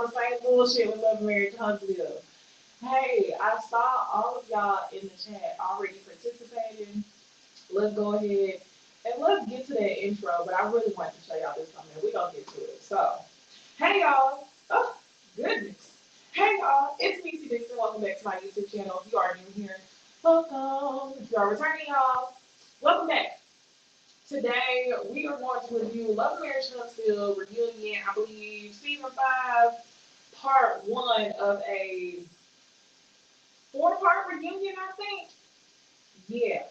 all the same bullshit with Love and Marriage Huntsville. Hey, I saw all of y'all in the chat already participating. Let's go ahead and let's get to that intro. But I really want to show y'all this thumbnail. We're going to get to it. So, hey, y'all. Oh, goodness. Hey, y'all. It's Necey Dixon. Welcome back to my YouTube channel. If you are new here, welcome. If you are returning, y'all, welcome back. Today, we are going to review Love and Marriage Huntsville reunion, I believe, season 5, part 1 of a 4-part reunion, I think. Yeah.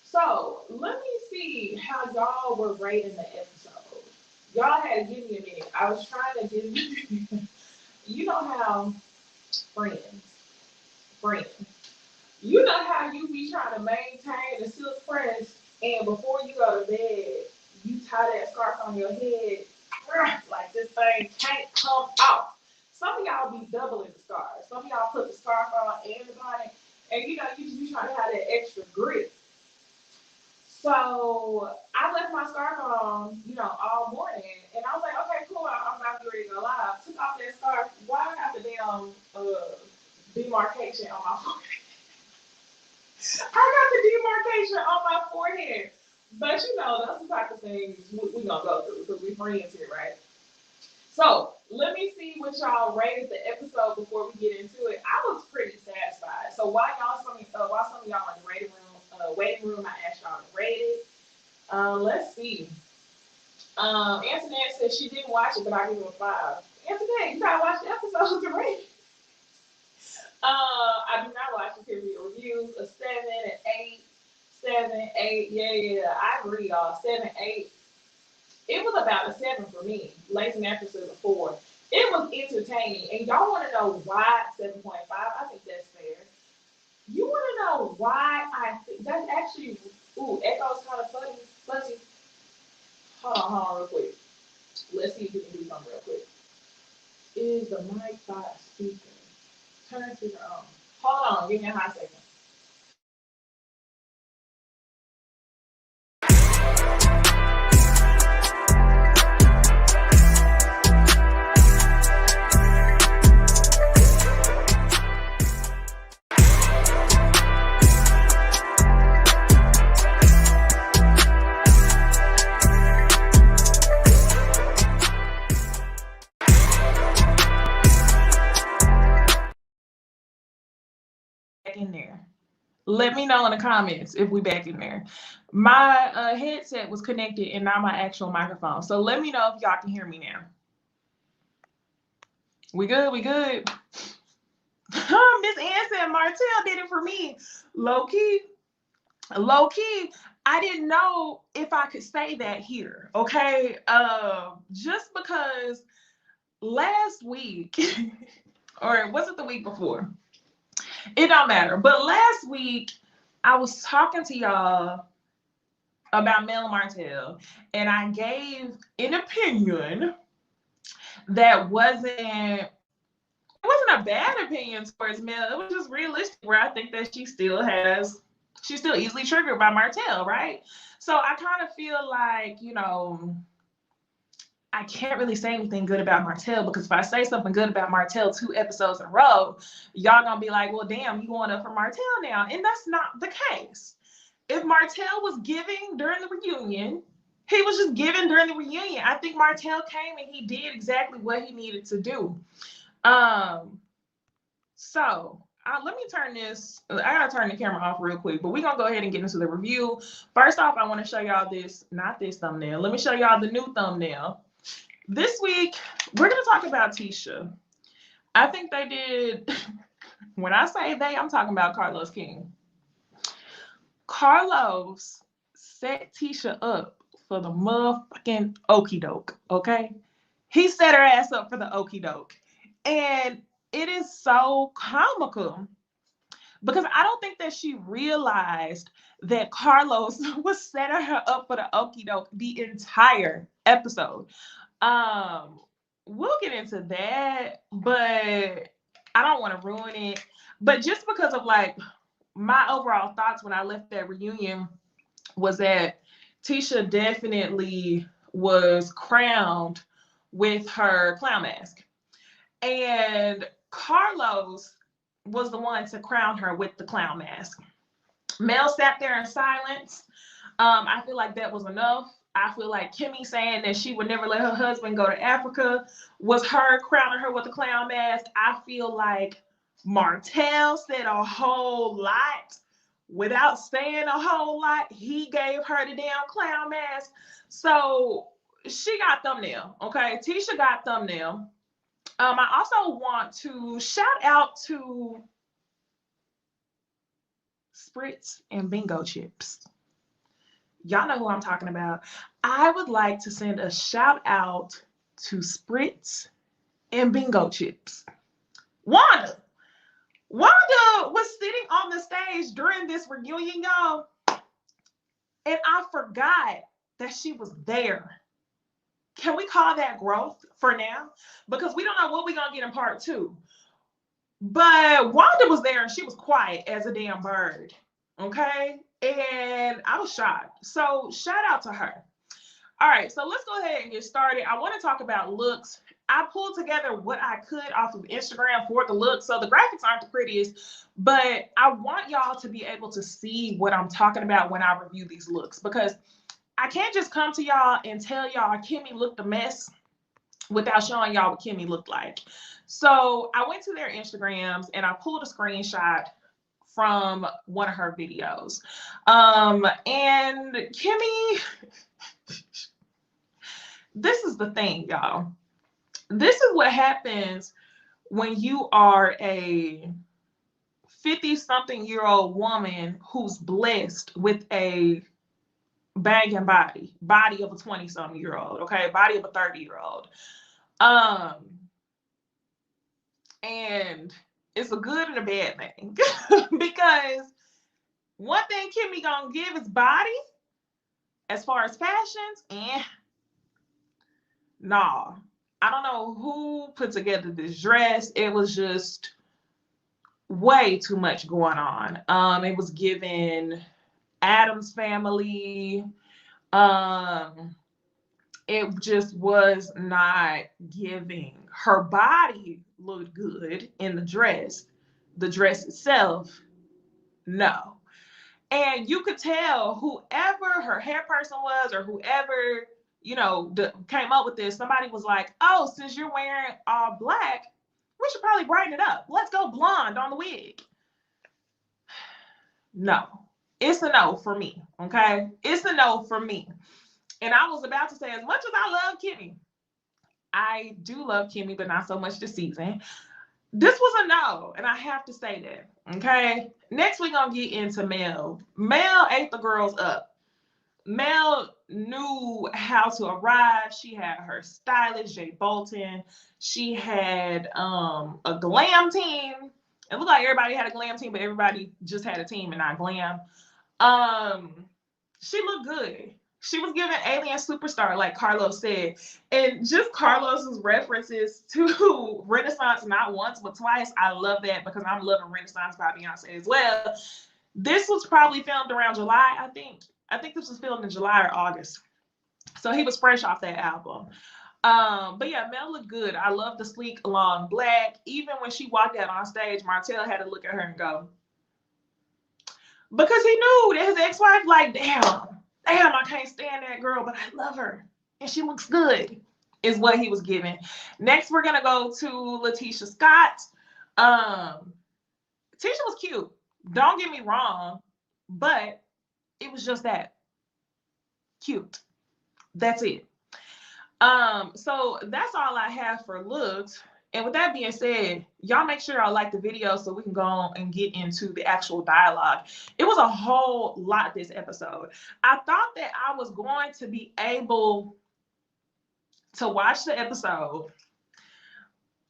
So, let me see how y'all were rating the episode. Y'all had to give me a minute. I was trying to give you know how friends, you know how you be trying to maintain a silk press, and before you go to bed, you tie that scarf on your head, like this thing can't come off. Some of y'all be doubling the scarf. Some of y'all put the scarf on and the body, and you know, you just be trying to have that extra grip. So I left my scarf on, you know, all morning, and I was like, okay, cool, I'm about to get ready to go live. Took off that scarf. Why I got the damn demarcation on my forehead? I got the demarcation on my forehead. But you know, that's the type of things we gonna go through because we friends here, right? So let me see what y'all rated the episode before we get into it. I was pretty satisfied. So while some of y'all in the waiting room, I asked y'all to rate it. Let's see. Antoinette said she didn't watch it, but I give it a 5. Antoinette, you gotta watch the episode to rate it. I do not watch the period reviews. A 7, an 8, 7, 8. Yeah. I agree, y'all. 7, 8. It was about a 7 for me. Lazy Mattress is a 4. It was entertaining, and y'all want to know why 7.5? I think that's fair. You want to know why I think that's actually echo's kind of fuzzy. Hold on, real quick. Let's see if we can do something real quick. Is the mic by speaker? Turn speaker on. Hold on, give me a hot second. In there. Let me know in the comments if we back in there. My headset was connected and not my actual microphone. So let me know if y'all can hear me now. We good? Miss Ann said Martel did it for me. Low key, I didn't know if I could say that here. Okay. Just because last week, or was it the week before? It don't matter. But last week, I was talking to y'all about Mel and Martel, and I gave an opinion that wasn't a bad opinion towards Mel. It was just realistic, where I think that she's still easily triggered by Martel, right? So I kind of feel like, you know, I can't really say anything good about Martel, because if I say something good about Martel 2 episodes in a row, y'all gonna be like, well, damn, you going up for Martel now. And that's not the case. If Martel was giving during the reunion, he was just giving during the reunion. I think Martel came and he did exactly what he needed to do. So let me turn this. I gotta turn the camera off real quick, but we're gonna go ahead and get into the review. First off, I want to show y'all not this thumbnail. Let me show y'all the new thumbnail. This week, we're going to talk about Tisha. I think they did, when I say they, I'm talking about Carlos King. Carlos set Tisha up for the motherfucking okie doke, okay? He set her ass up for the okie doke. And it is so comical, because I don't think that she realized that Carlos was setting her up for the okie doke the entire episode. We'll get into that, but I don't want to ruin it. But just because of like my overall thoughts when I left that reunion was that Tisha definitely was crowned with her clown mask. And Carlos was the one to crown her with the clown mask. Mel sat there in silence. I feel like that was enough. I feel like Kimmy saying that she would never let her husband go to Africa was her crowning her with the clown mask. I feel like Martel said a whole lot without saying a whole lot. He gave her the damn clown mask. So she got thumbnail. Okay, Tisha got thumbnail. I also want to shout out to Spritz and Bingo Chips. Y'all know who I'm talking about. I would like to send a shout out to Spritz and Bingo Chips. Wanda was sitting on the stage during this reunion, y'all, and I forgot that she was there. Can we call that growth for now? Because we don't know what we're going to get in part 2. But Wanda was there and she was quiet as a damn bird. Okay? And I was shocked. So shout out to her. All right, so let's go ahead and get started. I want to talk about looks. I pulled together what I could off of Instagram for the looks. So the graphics aren't the prettiest, but I want y'all to be able to see what I'm talking about when I review these looks, because I can't just come to y'all and tell y'all Kimmy looked a mess without showing y'all what Kimmy looked like. So I went to their Instagrams and I pulled a screenshot from one of her videos. And Kimmy, this is the thing, y'all. This is what happens when you are a 50-something-year-old woman who's blessed with a banging body of a 20-something-year-old, okay? Body of a 30-year-old. And it's a good and a bad thing. Because one thing Kimmy gonna give is body. As far as fashions, nah. I don't know who put together this dress. It was just way too much going on. It was given Addams Family. It just was not giving. Her body looked good in the dress. The dress itself, no. And you could tell whoever her hair person was, or whoever, you know, came up with this, somebody was like, oh, since you're wearing all black, we should probably brighten it up. Let's go blonde on the wig. No. It's a no for me, okay? It's a no for me. And I was about to say, as much as I love Kimmy, I do love Kimmy, but not so much this season. This was a no, and I have to say that, okay? Next, we're going to get into Mel. Mel ate the girls up. Mel knew how to arrive. She had her stylist, Jay Bolton. She had a glam team. It looked like everybody had a glam team, but everybody just had a team and not glam. She looked good. She was giving alien superstar, like Carlos said. And just Carlos's references to Renaissance, not once, but twice. I love that, because I'm loving Renaissance by Beyonce as well. This was probably filmed around July, I think. I think this was filmed in July or August. So he was fresh off that album. But yeah, Mel looked good. I love the sleek, long black. Even when she walked out on stage, Martel had to look at her and go. Because he knew that his ex-wife, like, damn, I can't stand that girl, but I love her. And she looks good, is what he was giving. Next, we're going to go to Letitia Scott. Tisha was cute. Don't get me wrong, but it was just that. Cute. That's it. So that's all I have for looks. And with that being said, y'all make sure y'all like the video so we can go on and get into the actual dialogue. It was a whole lot this episode. I thought that I was going to be able to watch the episode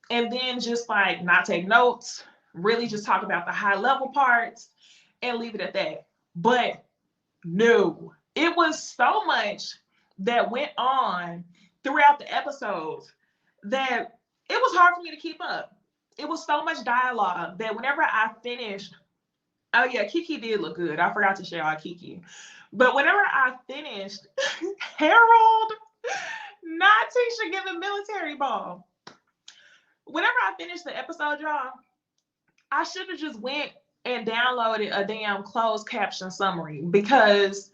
and then just like not take notes, really just talk about the high level parts and leave it at that. But no, it was so much that went on throughout the episodes that it was hard for me to keep up. It was so much dialogue that whenever I finished, oh yeah, Kiki did look good. I forgot to share our Kiki. But whenever I finished, Harold, not Tisha giving military ball. whenever I finished the episode, y'all, I should have just went and downloaded a damn closed caption summary, because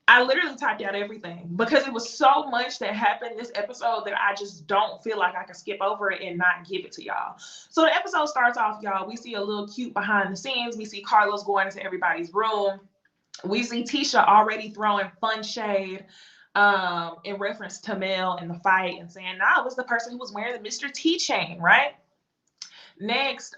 I literally typed out everything, because it was so much that happened this episode that I just don't feel like I can skip over it and not give it to y'all. So the episode starts off, y'all. We see a little cute behind the scenes. We see Carlos going into everybody's room. We see Tisha already throwing fun shade in reference to Mel in the fight and saying, nah, it was the person who was wearing the Mr. T chain, right? Next,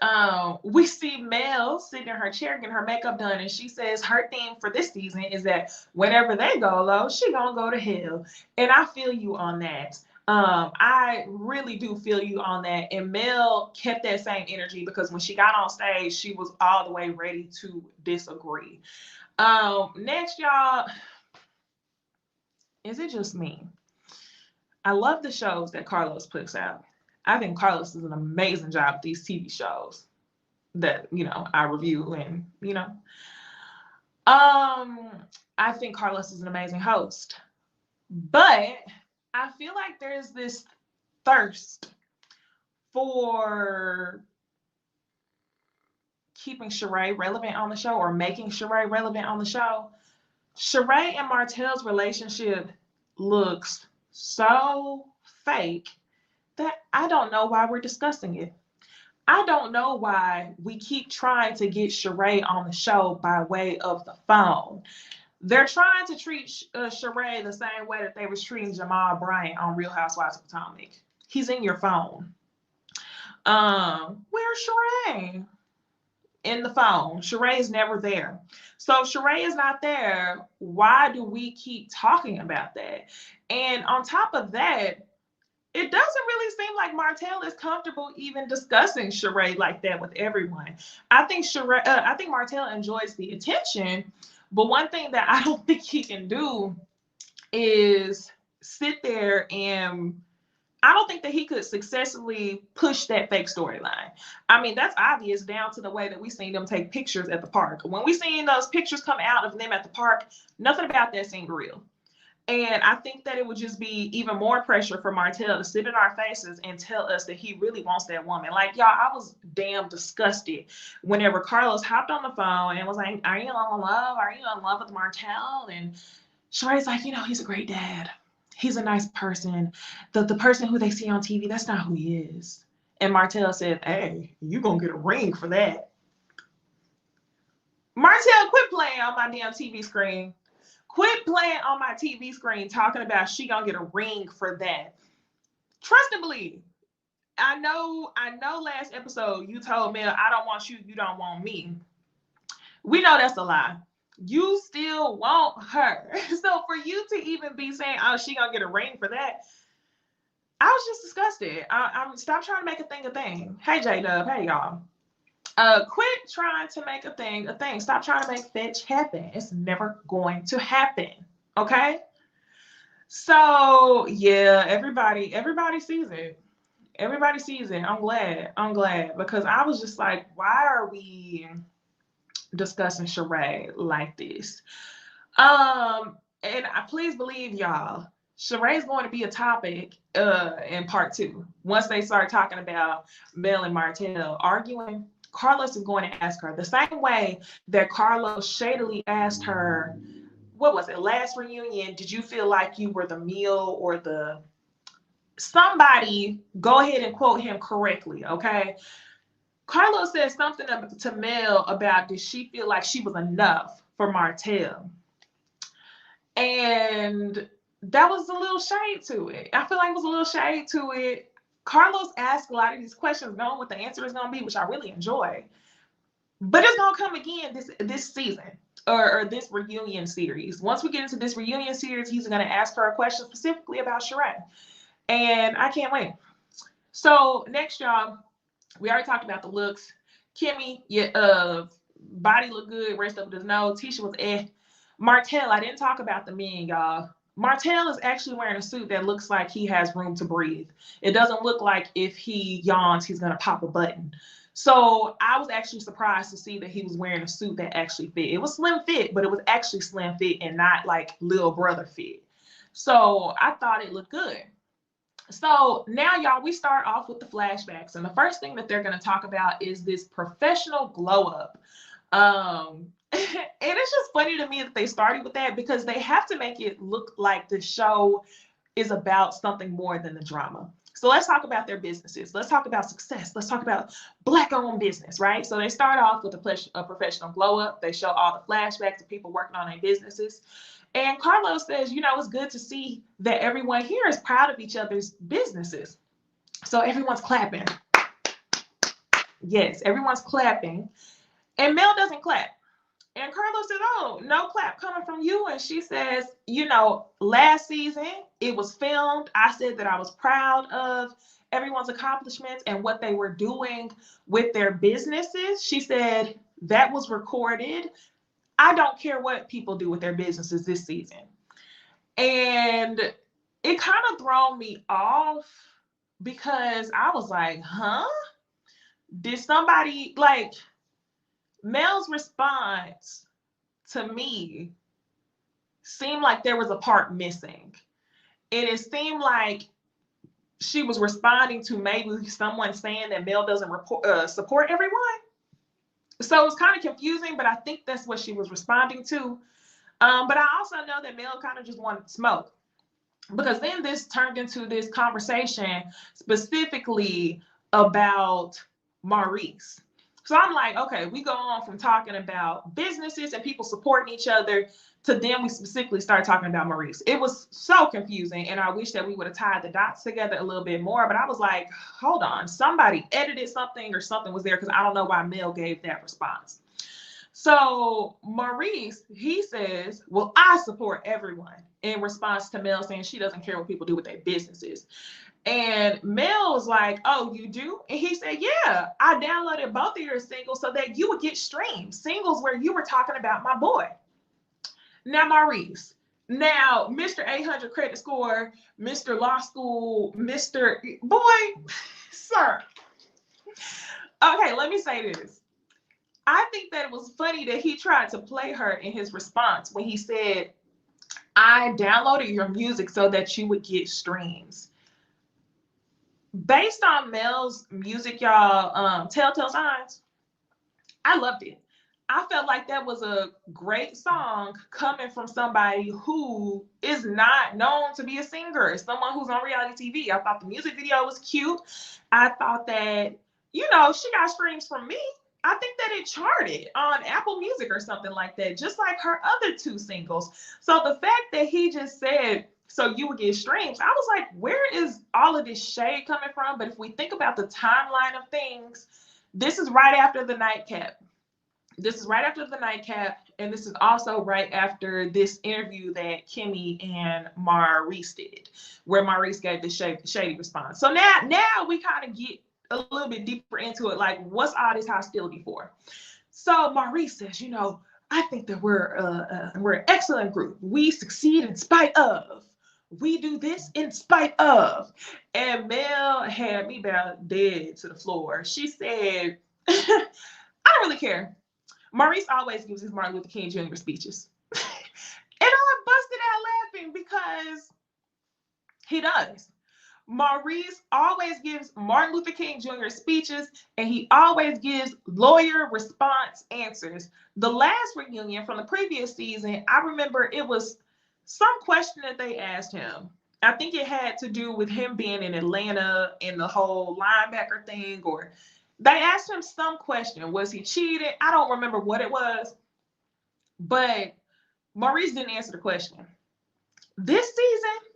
we see Mel sitting in her chair getting her makeup done, and she says her theme for this season is that whenever they go low, she gonna go to hell. And I feel you on that. I really do feel you on that. And Mel kept that same energy, because when she got on stage, she was all the way ready to disagree. Next, y'all, is it just me? I love the shows that Carlos puts out. I think Carlos does an amazing job with these TV shows that, I review, and, I think Carlos is an amazing host. But I feel like there's this thirst for keeping Sheree relevant on the show, or making Sheree relevant on the show. Sheree and Martel's relationship looks so fake that I don't know why we're discussing it. I don't know why we keep trying to get Sheree on the show by way of the phone. They're trying to treat Sheree the same way that they was treating Jamal Bryant on Real Housewives of Potomac. He's in your phone. Where's Sheree? In the phone. Sheree is never there. So if Sheree is not there, why do we keep talking about that? And on top of that, it doesn't really seem like Martel is comfortable even discussing Sheree like that with everyone. I think Martel enjoys the attention, but one thing that I don't think he can do is sit there, and I don't think that he could successfully push that fake storyline. I mean, that's obvious down to the way that we seen them take pictures at the park. When we seen those pictures come out of them at the park, nothing about that seemed real. And I think that it would just be even more pressure for Martel to sit in our faces and tell us that he really wants that woman. Like, y'all, I was damn disgusted whenever Carlos hopped on the phone and was like, are you in love? Are you in love with Martel? And Sheree's like, he's a great dad. He's a nice person. The person who they see on TV, that's not who he is. And Martel said, hey, you gonna get a ring for that. Martel, quit playing on my damn TV screen. Quit playing on my TV screen talking about she gonna get a ring for that. Trust and believe. I know last episode you told Mel, I don't want you, you don't want me. We know that's a lie. You still want her. So for you to even be saying, oh, she gonna get a ring for that, I was just disgusted. Stop trying to make a thing a thing. Hey, J-Dub. Hey, y'all. Quit trying to make a thing a thing. Stop trying to make fetch happen. It's never going to happen. Okay? So, yeah, everybody sees it. Everybody sees it. I'm glad. Because I was just like, why are we discussing Sheree like this? And please believe y'all, Sheree's going to be a topic in part 2. Once they start talking about Mel and Martel arguing, Carlos is going to ask her the same way that Carlos shadily asked her, what was it, last reunion, did you feel like you were the meal or the somebody? Go ahead and quote him correctly, okay? Carlos said something to Mel about, did she feel like she was enough for Martel? And that was a little shade to it. I feel like it was a little shade to it. Carlos asked a lot of these questions knowing what the answer is going to be, which I really enjoy. But it's going to come again this season or this reunion series. Once we get into this reunion series, he's going to ask her a question specifically about Sheree. And I can't wait. So next, y'all, we already talked about the looks. Kimmy, body looked good. Rest of it is no. Tisha was Martel, I didn't talk about the men, y'all. Martel is actually wearing a suit that looks like he has room to breathe. It doesn't look like if he yawns, he's going to pop a button. So I was actually surprised to see that he was wearing a suit that actually fit. It was slim fit, but it was actually slim fit and not like little brother fit. So I thought it looked good. So now, y'all, we start off with the flashbacks. And the first thing that they're going to talk about is this professional glow up. And it's just funny to me that they started with that because they have to make it look like the show is about something more than the drama. So let's talk about their businesses. Let's talk about success. Let's talk about Black-owned business, right? So they start off with a professional glow up. They show all the flashbacks of people working on their businesses. And Carlos says, it's good to see that everyone here is proud of each other's businesses. So everyone's clapping. Yes, everyone's clapping. And Mel doesn't clap. And Carlos said, oh, no clap coming from you. And she says, last season it was filmed. I said that I was proud of everyone's accomplishments and what they were doing with their businesses. She said that was recorded. I don't care what people do with their businesses this season. And it kind of thrown me off because I was like, huh? Did somebody, like, Mel's response to me seemed like there was a part missing. And it seemed like she was responding to maybe someone saying that Mel doesn't support everyone. So it was kind of confusing, but I think that's what she was responding to. But I also know that Mel kind of just wanted smoke, because then this turned into this conversation specifically about Maurice. So I'm like, okay, we go on from talking about businesses and people supporting each other to then we specifically start talking about Maurice. It was so confusing, and I wish that we would have tied the dots together a little bit more, but I was like, hold on, somebody edited something or something was there, because I don't know why Mel gave that response. So Maurice, he says, well, I support everyone, in response to Mel saying she doesn't care what people do with their businesses. And Mel was like, oh, you do? And he said, yeah, I downloaded both of your singles so that you would get streams. Singles where you were talking about my boy. Now, Maurice. Now, Mr. 800 credit score, Mr. Law School, Mr. Boy, sir. Okay, let me say this. I think that it was funny that he tried to play her in his response when he said, I downloaded your music so that you would get streams. Based on Mel's music, y'all, Telltale Signs, I loved it. I felt like that was a great song coming from somebody who is not known to be a singer, someone who's on reality TV. I thought the music video was cute. I thought that, she got streams from me. I think that it charted on Apple Music or something like that, just like her other two singles. So the fact that he just said, so you would get streams, I was like, where is all of this shade coming from? But if we think about the timeline of things, this is right after the nightcap. This is right after the nightcap, and this is also right after this interview that Kimmy and Maurice did, where Maurice gave the shady response. So now we kind of get a little bit deeper into it, like, what's all this hostility for? So Maurice says, I think that we're an excellent group. We succeed in spite of. We do this in spite of. And Mel had me about dead to the floor. She said, I don't really care. Maurice always gives his Martin Luther King Jr. speeches. And I busted out laughing because he does. Maurice always gives Martin Luther King Jr. speeches, and he always gives lawyer response answers. The last reunion from the previous season, I remember it was some question that they asked him. I think it had to do with him being in Atlanta and the whole linebacker thing, or they asked him some question. Was he cheated? I don't remember what it was, but Maurice didn't answer the question. This season,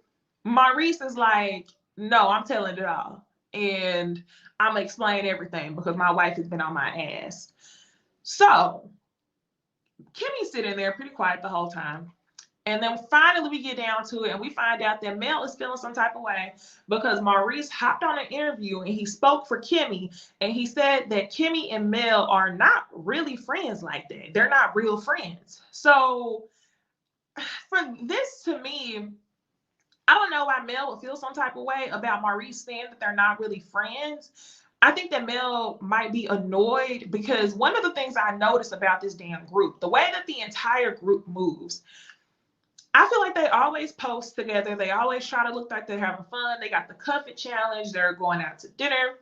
Maurice is like, no, I'm telling it all. And I'm going to explain everything because my wife has been on my ass. So Kimmy's sitting there pretty quiet the whole time. And then finally we get down to it and we find out that Mel is feeling some type of way because Maurice hopped on an interview and he spoke for Kimmy. And he said that Kimmy and Mel are not really friends like that. They're not real friends. So for this, to me, I don't know why Mel would feel some type of way about Maurice saying that they're not really friends. I think that Mel might be annoyed because one of the things I noticed about this damn group, the way that the entire group moves, I feel like they always post together. They always try to look like they're having fun. They got the cuff it challenge. They're going out to dinner.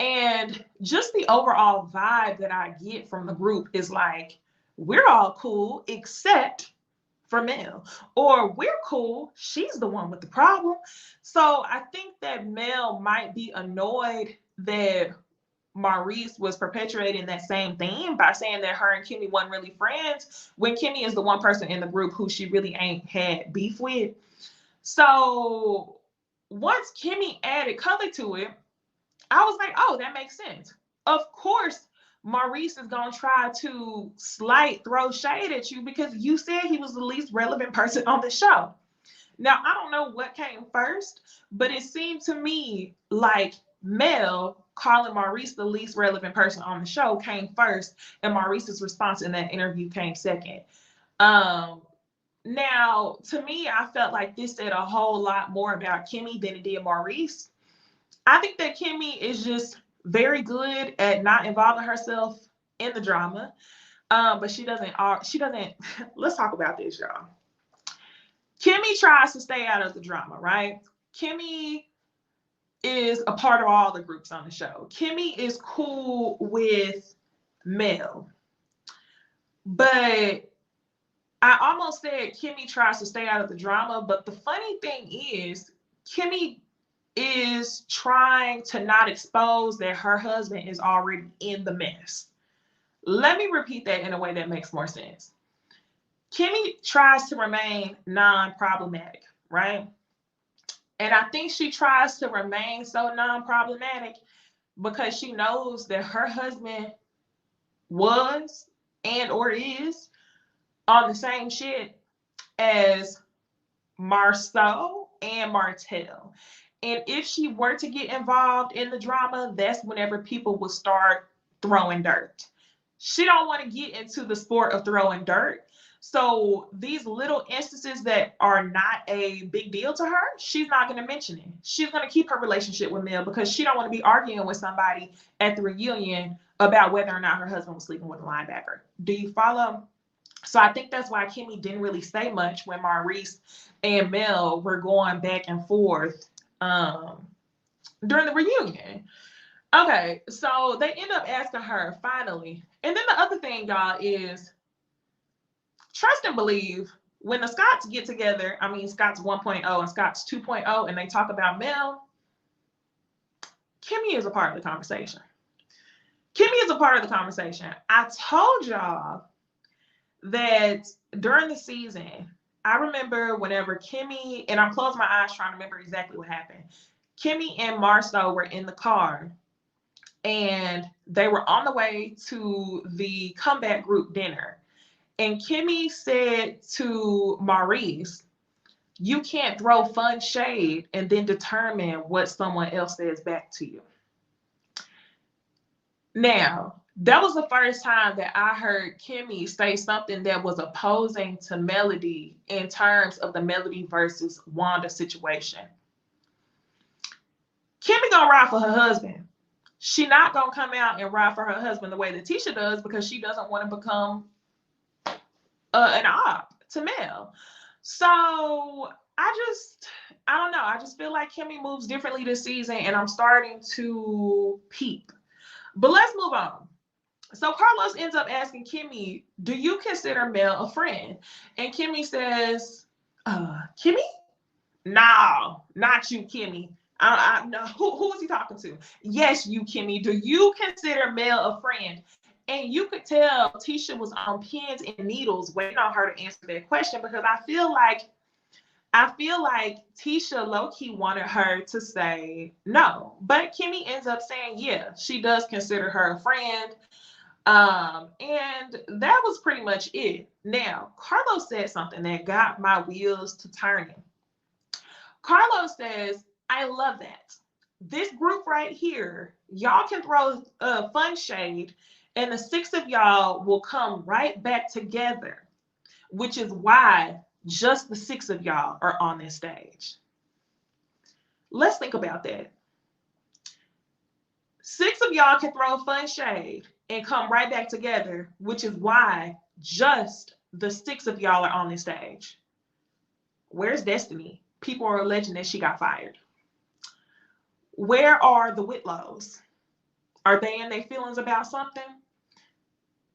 And just the overall vibe that I get from the group is like, we're all cool except for Mel. Or we're cool, she's the one with the problem. So I think that Mel might be annoyed that Maurice was perpetuating that same theme by saying that her and Kimmy weren't really friends when Kimmy is the one person in the group who she really ain't had beef with. So once Kimmy added color to it, I was like, oh, that makes sense. Of course, Maurice is going to try to throw shade at you because you said he was the least relevant person on the show. Now, I don't know what came first, but it seemed to me like Mel calling Maurice the least relevant person on the show came first, and Maurice's response in that interview came second. Now, to me, I felt like this said a whole lot more about Kimmy than it did Maurice. I think that Kimmy is just very good at not involving herself in the drama. But she doesn't, let's talk about this, y'all. Kimmy tries to stay out of the drama, right? Kimmy is a part of all the groups on the show. Kimmy is cool with Mel. But I almost said Kimmy tries to stay out of the drama, but the funny thing is, Kimmy is trying to not expose that her husband is already in the mess. Let me repeat that in a way that makes more sense. Kimmy tries to remain non-problematic, right? And I think she tries to remain so non-problematic because she knows that her husband was and or is on the same shit as Marceau and Martel. And if she were to get involved in the drama, that's whenever people would start throwing dirt. She don't want to get into the sport of throwing dirt. So these little instances that are not a big deal to her, she's not going to mention it. She's going to keep her relationship with Mel because she don't want to be arguing with somebody at the reunion about whether or not her husband was sleeping with a linebacker. Do you follow? So I think that's why Kimmy didn't really say much when Maurice and Mel were going back and forth during the reunion. Okay, so they end up asking her finally. And then the other thing, y'all, is trust and believe when the Scotts get together, I mean, Scotts 1.0 and Scotts 2.0, and they talk about Mel, Kimmy is a part of the conversation. Kimmy is a part of the conversation. I told y'all that during the season, I remember whenever Kimmy, and I'm closing my eyes trying to remember exactly what happened. Kimmy and Marceau were in the car and they were on the way to the comeback group dinner. And Kimmy said to Maurice, you can't throw fun shade and then determine what someone else says back to you. Now, that was the first time that I heard Kimmy say something that was opposing to Melody in terms of the Melody versus Wanda situation. Kimmy gonna ride for her husband. She not gonna come out and ride for her husband the way that Tisha does because she doesn't want to become an op to Mel. So I don't know. I just feel like Kimmy moves differently this season and I'm starting to peep. But let's move on. So Carlos ends up asking Kimmy, do you consider Mel a friend? And Kimmy says, Kimmy? No, not you, Kimmy. No, who is he talking to? Yes, you, Kimmy. Do you consider Mel a friend? And you could tell Tisha was on pins and needles waiting on her to answer that question because I feel like Tisha low-key wanted her to say no. But Kimmy ends up saying, yeah, she does consider her a friend. And that was pretty much it. Now, Carlos said something that got my wheels to turning. Carlos says, I love that. This group right here, y'all can throw fun shade and the six of y'all will come right back together, which is why just the six of y'all are on this stage. Let's think about that. Six of y'all can throw fun shade and come right back together, which is why just the six of y'all are on this stage. Where's Destiny? People are alleging that she got fired. Where are the Whitlows? Are they in their feelings about something?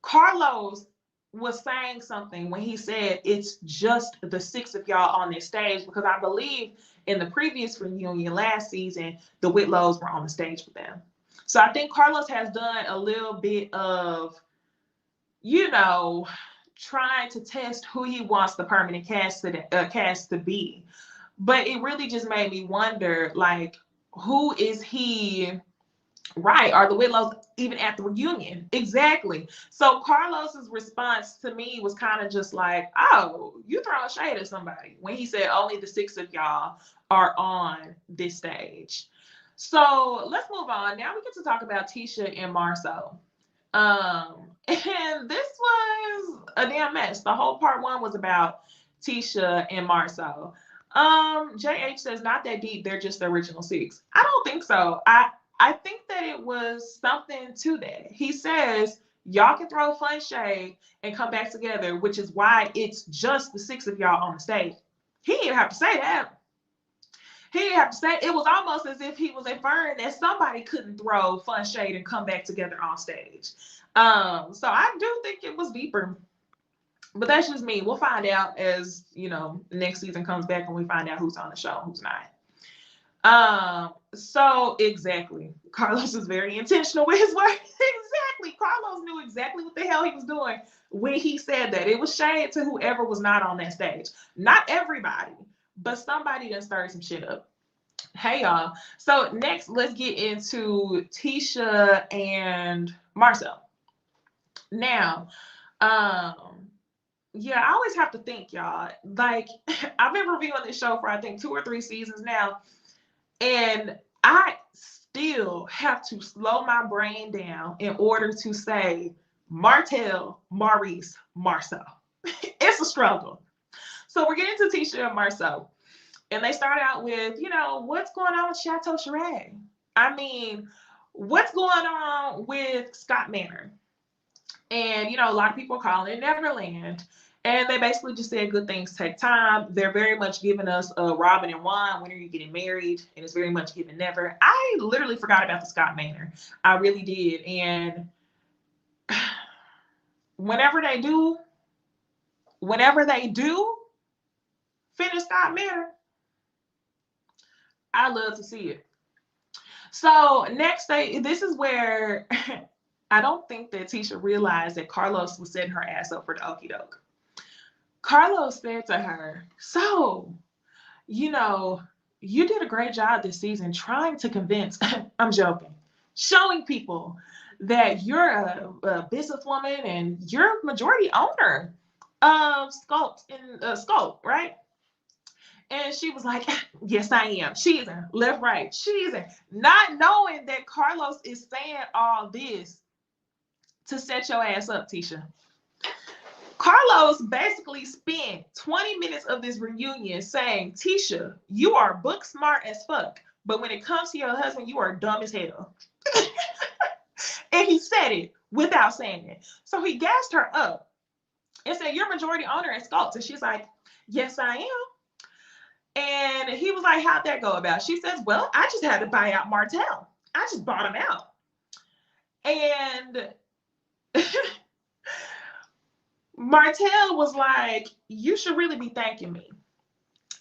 Carlos was saying something when he said it's just the six of y'all on this stage, because I believe in the previous reunion last season, the Whitlows were on the stage with them. So I think Carlos has done a little bit of, trying to test who he wants the permanent cast to be. But it really just made me wonder, like, who is he? Right. Are the Whitlows even at the reunion? Exactly. So Carlos's response to me was kind of just like, oh, you throwing shade at somebody, when he said only the six of y'all are on this stage. So let's move on. Now we get to talk about Tisha and Marceau. And this was a damn mess. The whole part one was about Tisha and Marceau. JH says not that deep, they're just the original six. I don't think so. I think that it was something to that. He says y'all can throw fun shade and come back together, which is why it's just the six of y'all on the stage. He didn't have to say that. He didn't have to say it. Was almost as if he was inferring that somebody couldn't throw fun shade and come back together on stage. So I do think it was deeper. But that's just me. We'll find out as, next season comes back and we find out who's on the show and who's not. So exactly. Carlos is very intentional with his work. Exactly. Carlos knew exactly what the hell he was doing when he said that. It was shade to whoever was not on that stage. Not everybody, but somebody that stirred some shit up. Hey y'all. So next, let's get into Tisha and Marceau. Now, yeah, I always have to think, y'all. Like, I've been reviewing this show for I think 2 or 3 seasons now. And I still have to slow my brain down in order to say Martel, Maurice, Marceau. It's a struggle. So we're getting to Tisha and Marceau. And they start out with, what's going on with Chateau Sheree? I mean, what's going on with Scott Manor? And, a lot of people are calling it Neverland. And they basically just said good things take time. They're very much giving us Robin and Juan, when are you getting married? And it's very much given never. I literally forgot about the Scott Manor. I really did. And whenever they do finish Scott Manor, I love to see it. So next this is where I don't think that Tisha realized that Carlos was setting her ass up for the okie doke. Carlos said to her, so, you did a great job this season trying to convince, I'm joking, showing people that you're a businesswoman and you're majority owner of Sculpt, right? And she was like, yes, I am. Cheesing, left, right, cheesing. Not knowing that Carlos is saying all this to set your ass up, Tisha. Carlos basically spent 20 minutes of this reunion saying, Tisha, you are book smart as fuck, but when it comes to your husband, you are dumb as hell. And he said it without saying it. So he gassed her up and said, you're majority owner at Sculpt. And she's like, yes, I am. And he was like, how'd that go about? She says, well, I just had to buy out Martel. I just bought him out. And Martel was like, you should really be thanking me.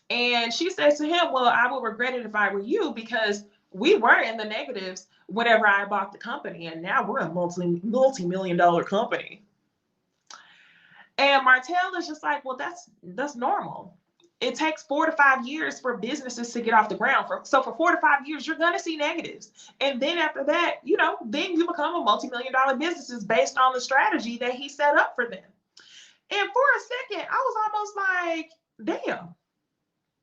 And she says to him, well, I would regret it if I were you, because we were in the negatives whenever I bought the company, and now we're a multi-million-dollar company. And Martel is just like, well, that's normal. It takes 4 to 5 years for businesses to get off the ground. So for 4 to 5 years, you're going to see negatives. And then after that, then you become a multi-million-dollar business based on the strategy that he set up for them. And for a second, I was almost like, damn,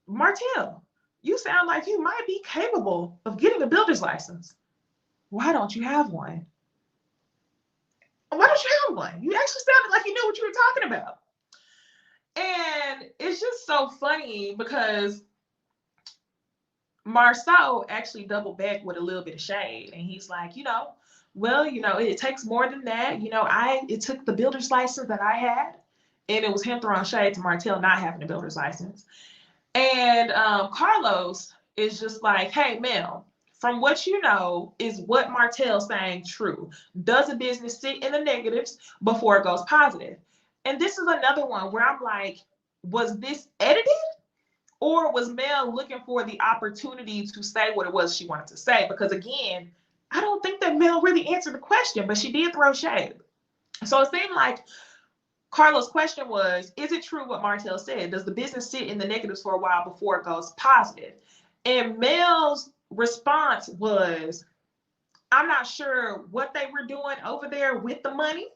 Martel, you sound like you might be capable of getting a builder's license. Why don't you have one? Why don't you have one? You actually sounded like you knew what you were talking about. And it's just so funny because Marceau actually doubled back with a little bit of shade. And he's like, well, it takes more than that. It took the builder's license that I had. And it was him throwing shade to Martel not having a builder's license. And Carlos is just like, hey, Mel, from what you know, is what Martel's saying true? Does a business sit in the negatives before it goes positive? And this is another one where I'm like, was this edited? Or was Mel looking for the opportunity to say what it was she wanted to say? Because again, I don't think that Mel really answered the question, but she did throw shade. So it seemed like Carlos' question was, is it true what Martel said? Does the business sit in the negatives for a while before it goes positive? And Mel's response was, I'm not sure what they were doing over there with the money,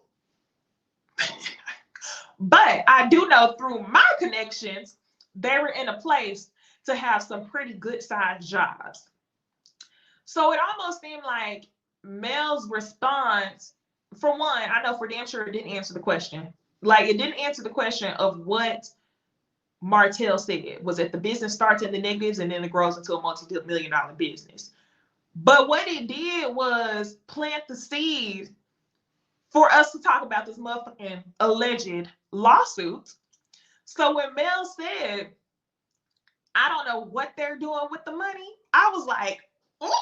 but I do know through my connections, they were in a place to have some pretty good sized jobs. So it almost seemed like Mel's response, for one, I know for damn sure it didn't answer the question. Like, it didn't answer the question of what Martel said. Was it the business starts in the negatives and then it grows into a multi-million-dollar business? But what it did was plant the seed for us to talk about this motherfucking alleged lawsuit. So when Mel said, I don't know what they're doing with the money, I was like, oh,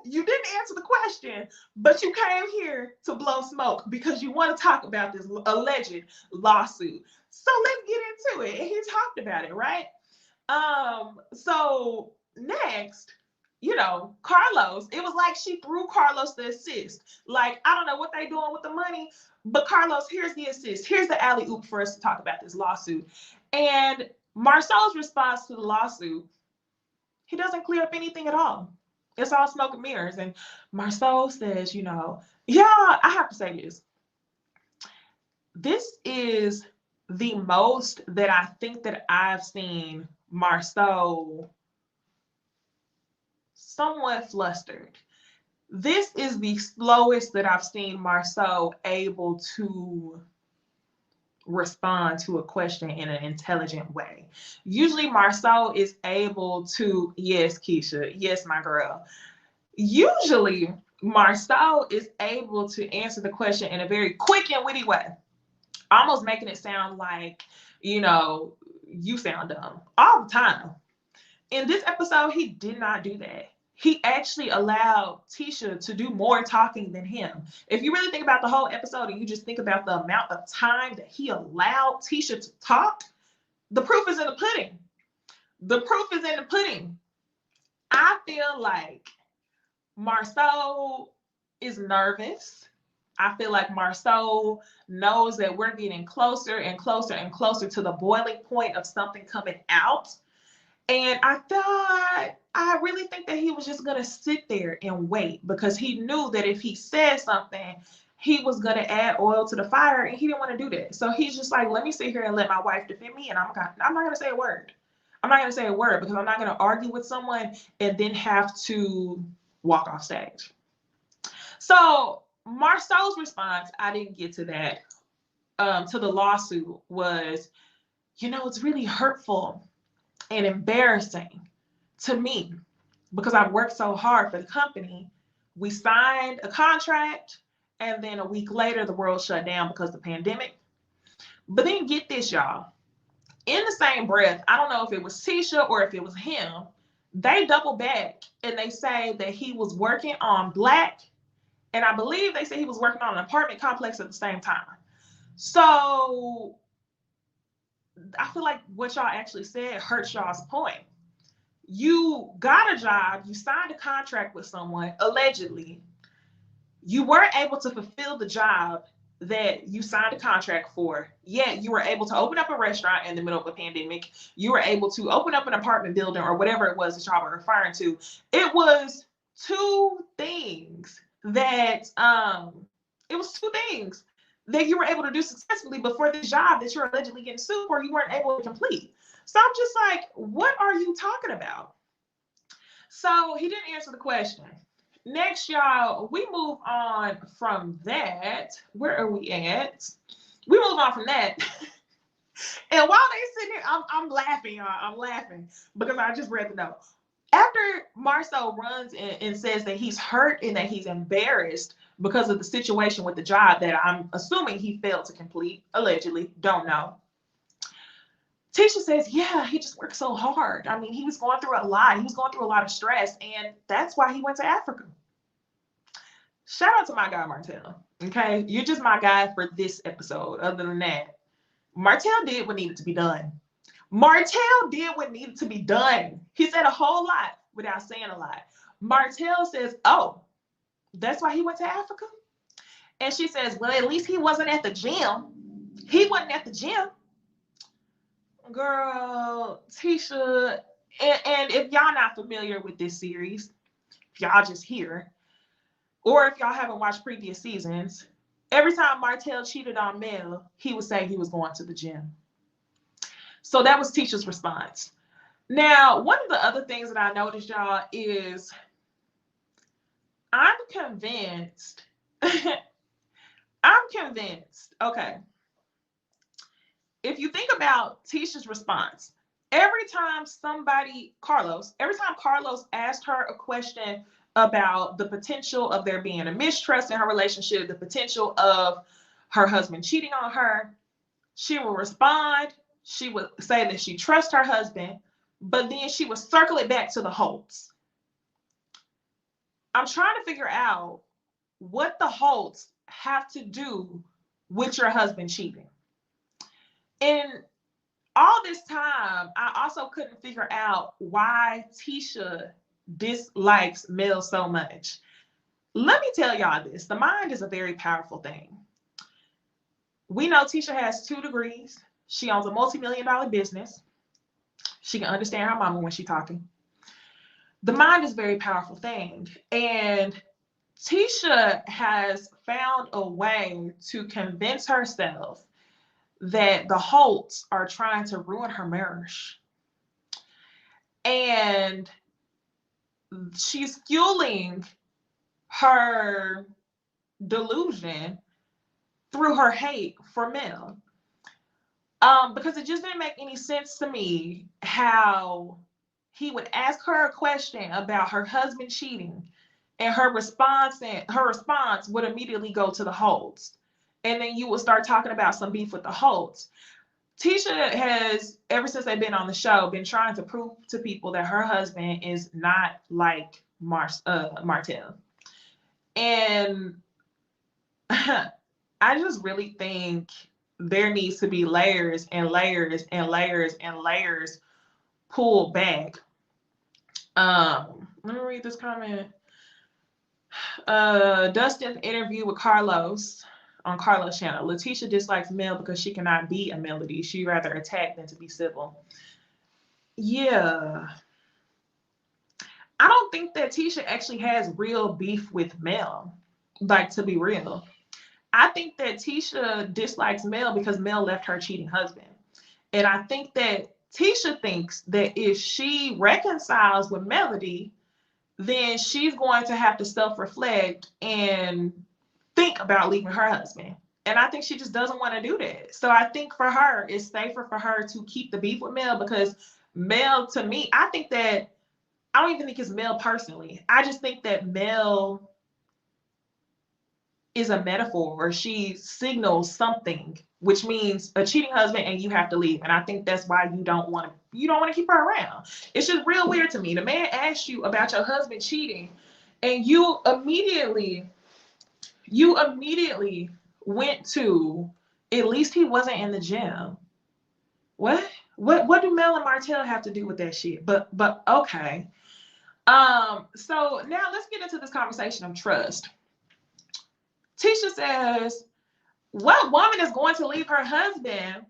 you didn't answer the question, but you came here to blow smoke because you want to talk about this alleged lawsuit. So let's get into it. And he talked about it, right? So next, Carlos, it was like she threw Carlos the assist. Like, I don't know what they doing with the money, but Carlos, here's the assist. Here's the alley-oop for us to talk about this lawsuit. And Marcel's response to the lawsuit, he doesn't clear up anything at all. It's all smoke and mirrors. And Marcel says, yeah, I have to say this. This is the most that I think that I've seen Marcel somewhat flustered. This is the slowest that I've seen Marcel able to respond to a question in an intelligent way. Usually Marcel is able to, yes, Keisha, yes, my girl. Usually Marcel is able to answer the question in a very quick and witty way, almost making it sound like, you sound dumb all the time. In this episode, he did not do that. He actually allowed Tisha to do more talking than him. If you really think about the whole episode and you just think about the amount of time that he allowed Tisha to talk, the proof is in the pudding. The proof is in the pudding. I feel like Marcel is nervous. I feel like Marcel knows that we're getting closer and closer and closer to the boiling point of something coming out. And I really think that he was just going to sit there and wait because he knew that if he said something, he was going to add oil to the fire and he didn't want to do that. So he's just like, let me sit here and let my wife defend me and I'm not going to say a word. I'm not going to say a word because I'm not going to argue with someone and then have to walk off stage. So Marcel's response, I didn't get to that, to the lawsuit was, it's really hurtful and embarrassing to me because I've worked so hard for the company. We signed a contract and then a week later the world shut down because of the pandemic. But then get this, y'all. In the same breath, I don't know if it was Tisha or if it was him, they double back and they say that he was working on Black, and I believe they said he was working on an apartment complex at the same time. So I feel like what y'all actually said hurts y'all's point. You got a job, you signed a contract with someone, allegedly. You weren't able to fulfill the job that you signed a contract for, yet you were able to open up a restaurant in the middle of a pandemic. You were able to open up an apartment building or whatever it was that y'all were referring to. It was two things that you were able to do successfully before the job that you're allegedly getting sued for, you weren't able to complete. So I'm just like, what are you talking about? So he didn't answer the question. Next, y'all, we move on from that. Where are we at? We move on from that. And while they sitting here, I'm laughing, y'all. I'm laughing because I just read the note. After Marcel runs and says that he's hurt and that he's embarrassed because of the situation with the job that I'm assuming he failed to complete, allegedly, don't know. Tisha says, yeah, he just worked so hard. I mean, he was going through a lot. He was going through a lot of stress, and that's why he went to Africa. Shout out to my guy, Martel. Okay, you're just my guy for this episode. Other than that, Martel did what needed to be done. Martel did what needed to be done. He said a whole lot without saying a lot. Martel says, oh, that's why he went to Africa? And she says, well, at least he wasn't at the gym. He wasn't at the gym. Girl, Tisha, and if y'all not familiar with this series, if y'all just here, or if y'all haven't watched previous seasons, every time Martel cheated on Mel, he would say he was going to the gym. So that was Tisha's response. Now, one of the other things that I noticed, y'all, is I'm convinced, okay, if you think about Tisha's response, every time Carlos asked her a question about the potential of there being a mistrust in her relationship, the potential of her husband cheating on her, she will respond. She would say that she trusts her husband, but then she would circle it back to the Holts. I'm trying to figure out what the Holts have to do with your husband cheating. And all this time, I also couldn't figure out why Tisha dislikes Mel so much. Let me tell y'all this. The mind is a very powerful thing. We know Tisha has 2 degrees. She owns a multi-million-dollar business. She can understand her mama when she's talking. The mind is a very powerful thing. And Tisha has found a way to convince herself that the Holts are trying to ruin her marriage. And she's fueling her delusion through her hate for Mel. Because it just didn't make any sense to me how he would ask her a question about her husband cheating, and her response would immediately go to the Holts. And then you would start talking about some beef with the Holts. Tisha has, ever since they've been on the show, been trying to prove to people that her husband is not like Martel. And I just really think there needs to be layers and layers and layers and layers pulled back. Let me read this comment. Dustin's interview with Carlos on Carlos' channel. Letitia dislikes Mel because she cannot be a Melody. She'd rather attack than to be civil. Yeah. I don't think that Tisha actually has real beef with Mel. Like, to be real. I think that Tisha dislikes Mel because Mel left her cheating husband. And I think that Tisha thinks that if she reconciles with Melody, then she's going to have to self-reflect and think about leaving her husband. And I think she just doesn't want to do that. So I think for her, it's safer for her to keep the beef with Mel, because Mel, to me, I don't even think it's Mel personally. I just think that Mel is a metaphor, or she signals something, which means a cheating husband and you have to leave. And I think that's why you don't want to keep her around. It's just real weird to me. The man asked you about your husband cheating, and you immediately went to, at least he wasn't in the gym. What do Mel and Martel have to do with that shit? But okay. So now let's get into this conversation of trust. Tisha says, what woman is going to leave her husband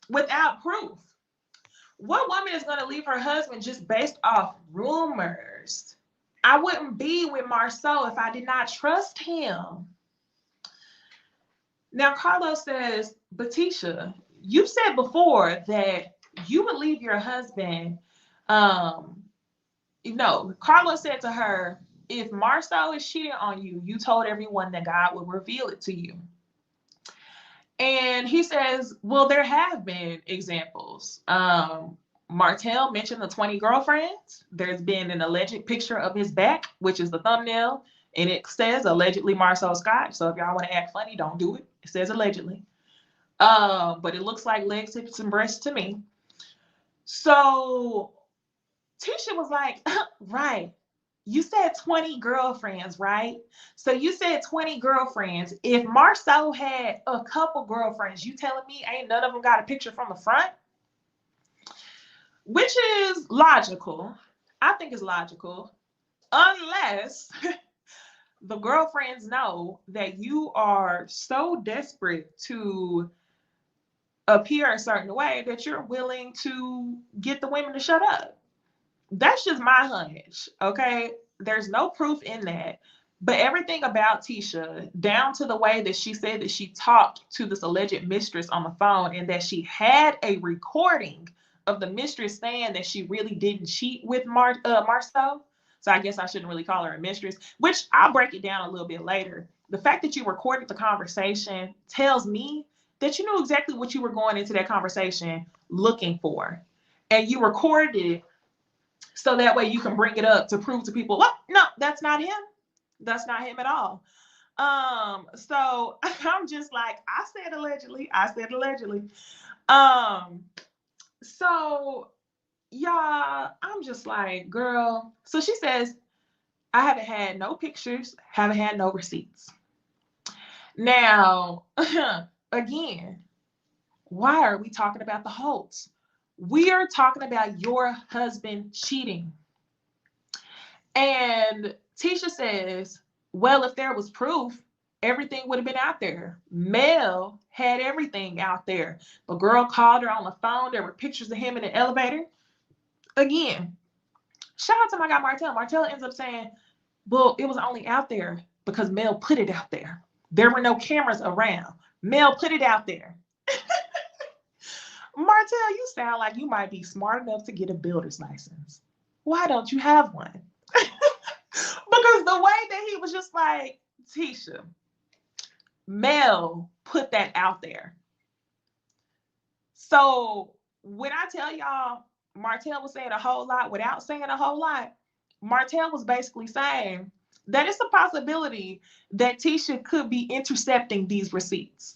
without proof? What woman is going to leave her husband just based off rumors? I wouldn't be with Marceau if I did not trust him. Now, Carlos says, but Tisha, you said before that you would leave your husband. Carlos said to her, if Marceau is cheating on you, you told everyone that God would reveal it to you. And he says, well, there have been examples. Martel mentioned the 20 girlfriends. There's been an alleged picture of his back, which is the thumbnail, and it says allegedly Marceau Scott. So if y'all want to act funny, don't do it. It says allegedly. But it looks like legs, hips, and breasts to me. So Tisha was like, right. You said 20 girlfriends, right? So you said 20 girlfriends. If Marceau had a couple girlfriends, you telling me ain't none of them got a picture from the front? Which is logical. I think it's logical. Unless the girlfriends know that you are so desperate to appear a certain way that you're willing to get the women to shut up. That's just my hunch, okay? There's no proof in that. But everything about Tisha, down to the way that she said that she talked to this alleged mistress on the phone and that she had a recording of the mistress saying that she really didn't cheat with Marceau. So I guess I shouldn't really call her a mistress, which I'll break it down a little bit later. The fact that you recorded the conversation tells me that you knew exactly what you were going into that conversation looking for. And you recorded it so that way you can bring it up to prove to people, well, no, that's not him. That's not him at all. So I'm just like, I said allegedly. I said allegedly. Um, so y'all, I'm just like, girl. So she says, I haven't had no pictures, haven't had no receipts. Now, again, why are we talking about the Holts? We are talking about your husband cheating. And Tisha says, well, if there was proof, everything would have been out there. Mel had everything out there. The girl called her on the phone. There were pictures of him in the elevator. Again, shout out to my guy Martel. Martel ends up saying, well, it was only out there because Mel put it out there. There were no cameras around. Mel put it out there. Martel, you sound like you might be smart enough to get a builder's license. Why don't you have one? Because the way that he was just like, Tisha, Mel put that out there. So when I tell y'all, Martel was saying a whole lot without saying a whole lot, Martel was basically saying that it's a possibility that Tisha could be intercepting these receipts.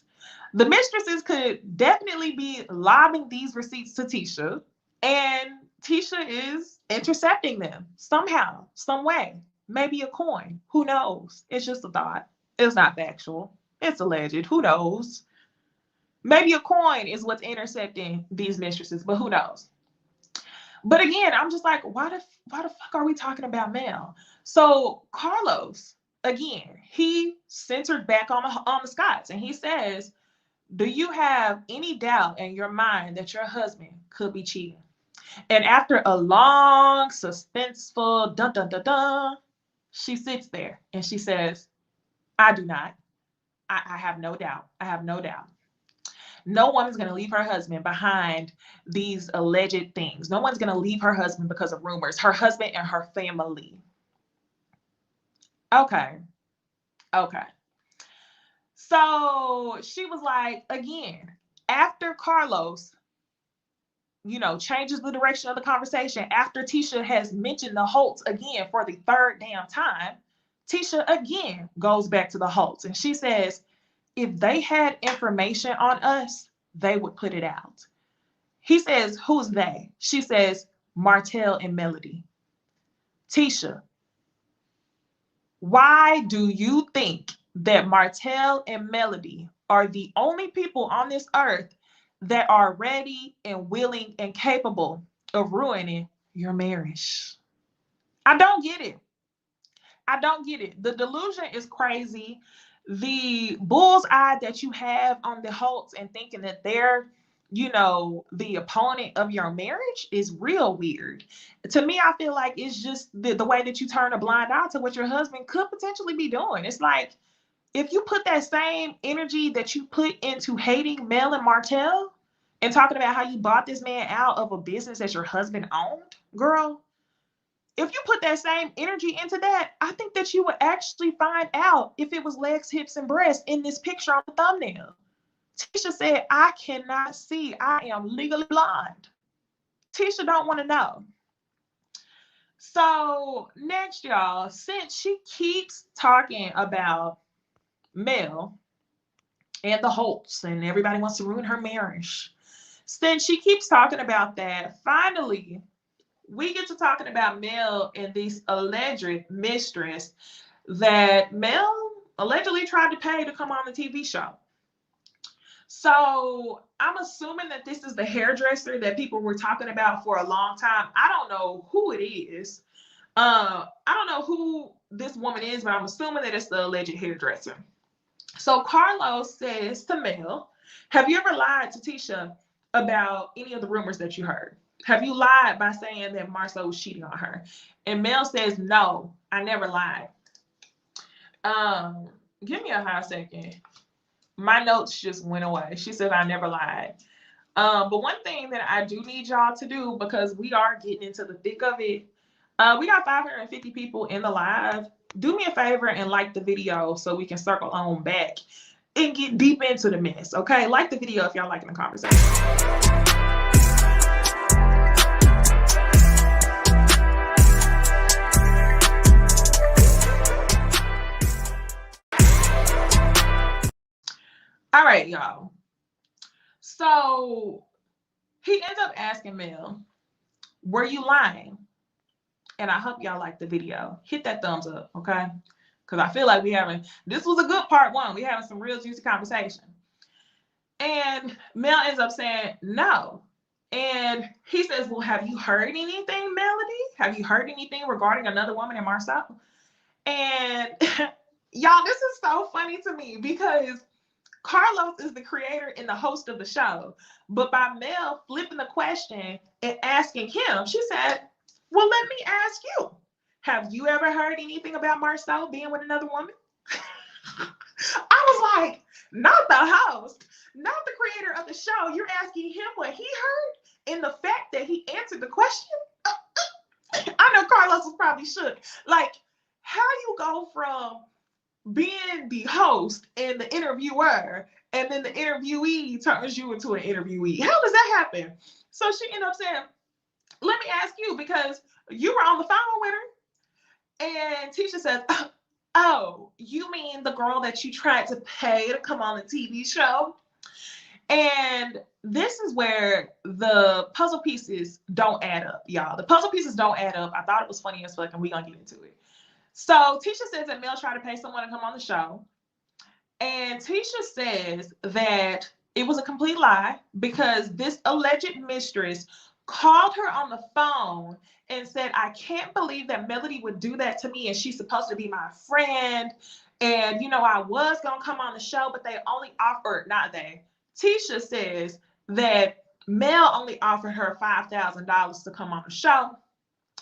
The mistresses could definitely be lobbing these receipts to Tisha, and Tisha is intercepting them somehow, some way. Maybe a coin. Who knows? It's just a thought. It's not factual. It's alleged. Who knows? Maybe a coin is what's intercepting these mistresses, but who knows? But again, I'm just like, why the fuck are we talking about Mel? So Carlos, again, he centered back on the Scotts, and he says, do you have any doubt in your mind that your husband could be cheating? And after a long, suspenseful dun dun dun dun, she sits there and she says, I do not. I have no doubt. I have no doubt. No woman's going to leave her husband behind these alleged things. No one's going to leave her husband because of rumors. Her husband and her family. Okay. Okay. So she was like, again, after Carlos, changes the direction of the conversation, after Tisha has mentioned the Holts again for the third damn time, Tisha again goes back to the Holts and she says, if they had information on us, they would put it out. He says, who's they? She says, Martel and Melody. Tisha, why do you think that Martel and Melody are the only people on this earth that are ready and willing and capable of ruining your marriage? I don't get it. I don't get it. The delusion is crazy. The bullseye that you have on the Holts and thinking that they're, the opponent of your marriage is real weird. To me, I feel like it's just the way that you turn a blind eye to what your husband could potentially be doing. It's like, if you put that same energy that you put into hating Mel and Martel and talking about how you bought this man out of a business that your husband owned, girl, if you put that same energy into that, I think that you would actually find out if it was legs, hips, and breasts in this picture on the thumbnail. Tisha said, I cannot see. I am legally blind. Tisha don't want to know. So next, y'all, since she keeps talking about Mel and the Holts and everybody wants to ruin her marriage, Since she keeps talking about that, finally, we get to talking about Mel and this alleged mistress that Mel allegedly tried to pay to come on the TV show. So I'm assuming that this is the hairdresser that people were talking about for a long time. I don't know who it is. I don't know who this woman is, but I'm assuming that it's the alleged hairdresser. So Carlos says to Mel, have you ever lied to Tisha about any of the rumors that you heard? Have you lied by saying that Marcel was cheating on her? And Mel says, no, I never lied. Give me a hot second. My notes just went away. She said, I never lied. But one thing that I do need y'all to do, because we are getting into the thick of it, we got 550 people in the live. Do me a favor and like the video so we can circle on back and get deep into the mess, okay? Like the video if y'all liking the conversation. All right, y'all. So he ends up asking Mel, were you lying? And I hope y'all like the video. Hit that thumbs up, okay? Because I feel like this was a good part one. We having some real juicy conversation. And Mel ends up saying, no. And he says, well, have you heard anything, Melody? Have you heard anything regarding another woman in Marcel? And y'all, this is so funny to me because Carlos is the creator and the host of the show. But by Mel flipping the question and asking him, she said, well, let me ask you, have you ever heard anything about Marcel being with another woman? I was like, not the host, not the creator of the show. You're asking him what he heard, and the fact that he answered the question. I know Carlos was probably shook. Like, how you go from being the host and the interviewer, and then the interviewee turns you into an interviewee. How does that happen? So she ended up saying, let me ask you, because you were on the phone with her. And Tisha says, oh, you mean the girl that you tried to pay to come on the TV show? And this is where the puzzle pieces don't add up, y'all. The puzzle pieces don't add up. I thought it was funny as fuck, and we're going to get into it. So Tisha says that Mel tried to pay someone to come on the show. And Tisha says that it was a complete lie because this alleged mistress called her on the phone and said, I can't believe that Melody would do that to me, and she's supposed to be my friend. And, you know, I was going to come on the show, but they only offered, not they. Tisha says that Mel only offered her $5,000 to come on the show.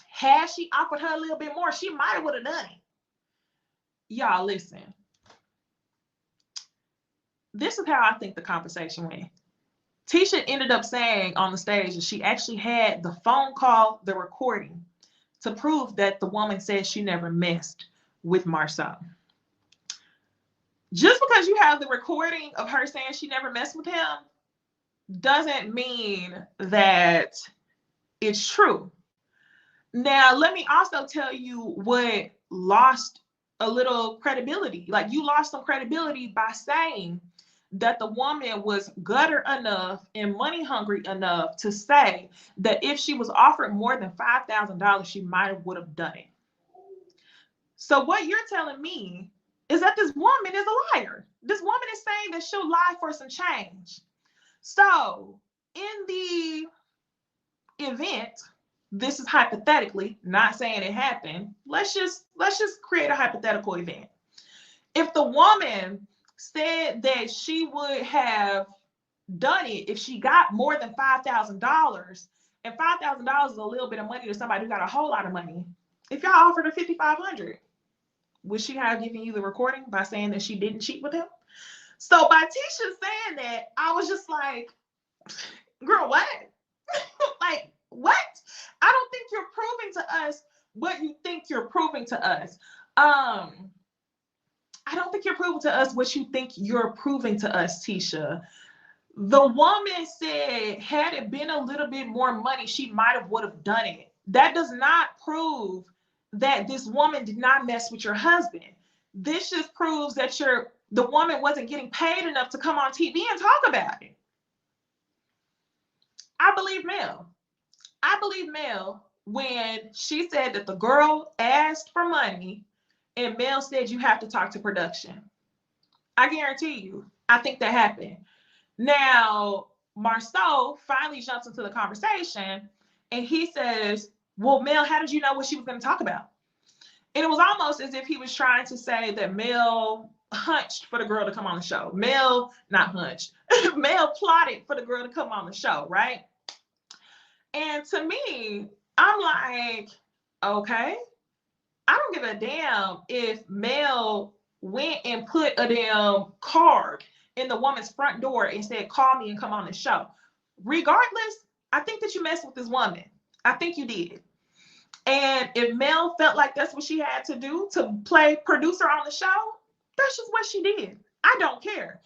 Had she offered her a little bit more, she might have would have done it. Y'all, listen. This is how I think the conversation went. Tisha ended up saying on the stage that she actually had the phone call, the recording, to prove that the woman said she never messed with Marcel. Just because you have the recording of her saying she never messed with him doesn't mean that it's true. Now, let me also tell you what lost a little credibility. Like, you lost some credibility by saying that the woman was gutter enough and money hungry enough to say that if she was offered more than $5,000, she might have would have done it. So what you're telling me is that this woman is a liar. This woman is saying that she'll lie for some change. So in the event, this is hypothetically, not saying it happened. Let's just create a hypothetical event. If the woman said that she would have done it if she got more than $5,000, and $5,000 is a little bit of money to somebody who got a whole lot of money. If y'all offered her $5,500, would she have given you the recording by saying that she didn't cheat with him? So by Tisha saying that, I was just like, girl, what? Like, what? I don't think you're proving to us what you think you're proving to us. I don't think you're proving to us what you think you're proving to us, Tisha. The woman said, had it been a little bit more money, she might have would have done it. That does not prove that this woman did not mess with your husband. This just proves that the woman wasn't getting paid enough to come on TV and talk about it. I believe Mel. I believe Mel when she said that the girl asked for money and Mel said you have to talk to production. I guarantee you, I think that happened. Now, Marceau finally jumps into the conversation and he says, well, Mel, how did you know what she was going to talk about? And it was almost as if he was trying to say that Mel hunched for the girl to come on the show. Mel, not hunched. Mel plotted for the girl to come on the show, right? And to me, I'm like, okay, I don't give a damn if Mel went and put a damn card in the woman's front door and said, call me and come on the show. Regardless, I think that you messed with this woman. I think you did. And if Mel felt like that's what she had to do to play producer on the show, that's just what she did. I don't care.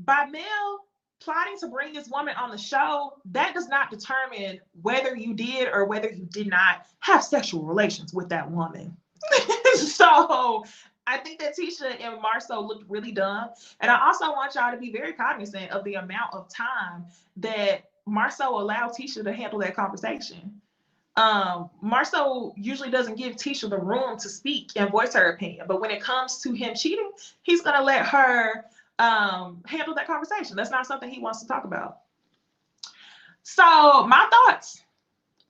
By Mel plotting to bring this woman on the show, that does not determine whether you did or whether you did not have sexual relations with that woman. So I think that Tisha and Marceau looked really dumb. And I also want y'all to be very cognizant of the amount of time that Marceau allowed Tisha to handle that conversation. Marceau usually doesn't give Tisha the room to speak and voice her opinion, but when it comes to him cheating, he's gonna let her handle that conversation. That's not something he wants to talk about. So my thoughts,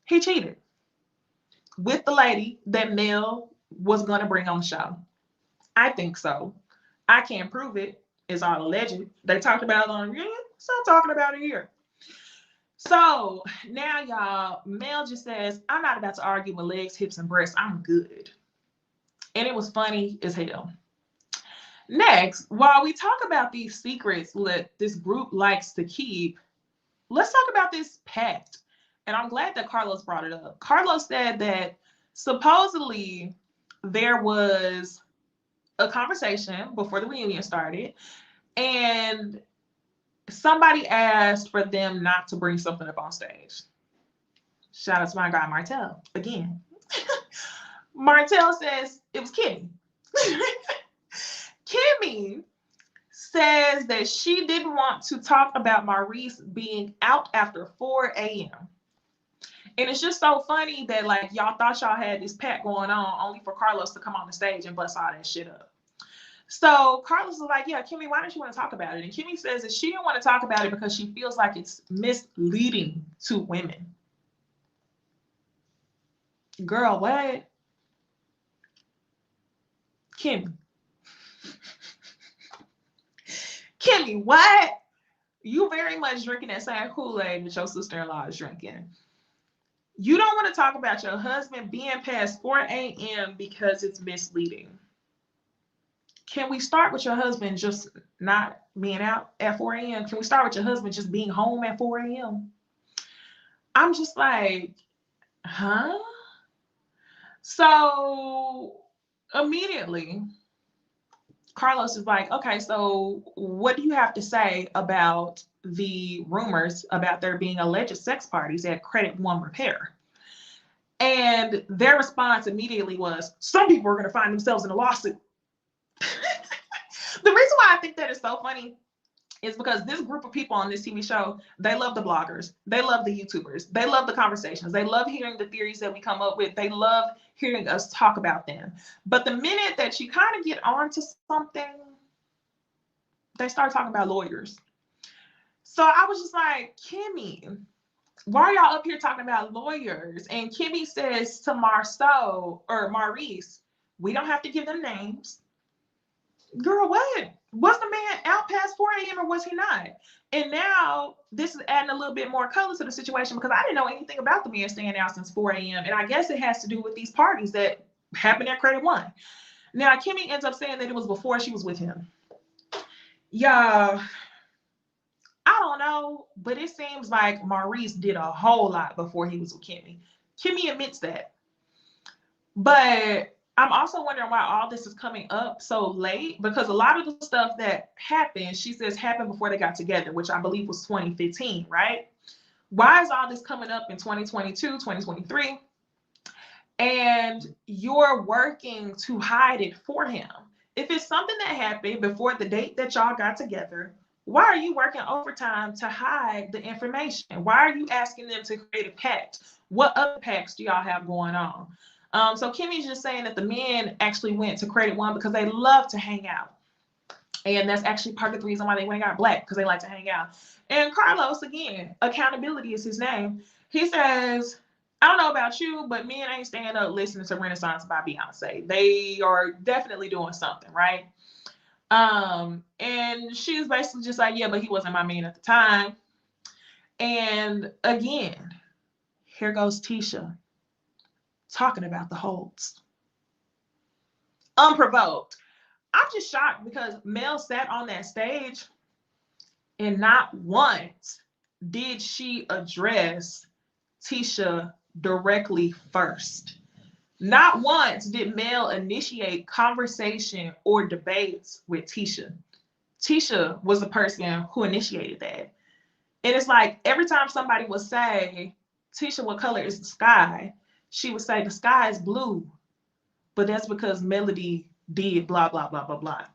he cheated with the lady that Mel was gonna bring on the show. I think so. I can't prove it. It's all alleged. They talked about it on a reunion, so I'm talking about it here. So now, y'all, Mel just says, I'm not about to argue with legs, hips, and breasts. I'm good. And it was funny as hell. Next, while we talk about these secrets that this group likes to keep, let's talk about this pact. And I'm glad that Carlos brought it up. Carlos said that supposedly there was a conversation before the reunion started, and somebody asked for them not to bring something up on stage. Shout out to my guy Martel again. Martel says it was Kimmy. Kimmy says that she didn't want to talk about Maurice being out after 4 a.m. And it's just so funny that like y'all thought y'all had this pact going on only for Carlos to come on the stage and bust all that shit up. So Carlos is like, yeah, Kimmy, why don't you want to talk about it? And Kimmy says that she didn't want to talk about it because she feels like it's misleading to women. Girl, what? Kimmy. Kimmy, what? You very much drinking that same Kool-Aid that your sister-in-law is drinking. You don't want to talk about your husband being past 4 a.m. because it's misleading. Can we start with your husband just not being out at 4 a.m.? Can we start with your husband just being home at 4 a.m.? I'm just like, huh? So immediately, Carlos is like, okay, so what do you have to say about the rumors about there being alleged sex parties at Credit One Repair? And their response immediately was, some people are going to find themselves in a lawsuit. The reason why I think that is so funny is because this group of people on this TV show, they love the bloggers, they love the YouTubers, they love the conversations, they love hearing the theories that we come up with, they love hearing us talk about them. But the minute that you kind of get onto something, they start talking about lawyers. So I was just like, Kimmy, why are y'all up here talking about lawyers? And Kimmy says to Marceau or Maurice, we don't have to give them names. Girl, what? Was the man out past 4 a.m. or was he not? And now this is adding a little bit more color to the situation because I didn't know anything about the man staying out since 4 a.m. And I guess it has to do with these parties that happened at Credit One. Now, Kimmy ends up saying that it was before she was with him. Yeah, I don't know, but it seems like Maurice did a whole lot before he was with Kimmy. Kimmy admits that. But I'm also wondering why all this is coming up so late, because a lot of the stuff that happened, she says happened before they got together, which I believe was 2015, right? Why is all this coming up in 2022, 2023? And you're working to hide it for him. If it's something that happened before the date that y'all got together, Why are you working overtime to hide the information? Why are you asking them to create a pact? What other pacts do y'all have going on? So Kimmy's just saying that the men actually went to Credit One because they love to hang out. And that's actually part of the reason why they went and got Black, because they like to hang out. And Carlos, again, accountability is his name. He says, I don't know about you, but men ain't staying up listening to Renaissance by Beyonce. They are definitely doing something, right? And she was basically just like, yeah, but he wasn't my man at the time. And again, here goes Tisha talking about the Holts. Unprovoked. I'm just shocked because Mel sat on that stage and not once did she address Tisha directly first. Not once did Mel initiate conversation or debates with Tisha. Tisha was the person who initiated that. And it's like every time somebody would say, Tisha, what color is the sky? She would say, the sky is blue. But that's because Melody did blah, blah, blah, blah, blah.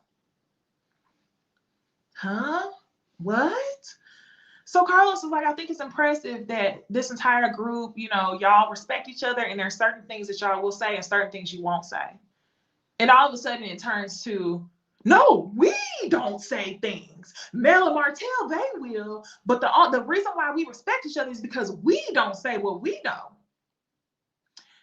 Huh? What? So Carlos is like, I think it's impressive that this entire group, you know, y'all respect each other and there's certain things that y'all will say and certain things you won't say. And all of a sudden it turns to, no, we don't say things. Mel and Martel, they will. But the reason why we respect each other is because we don't say what we know.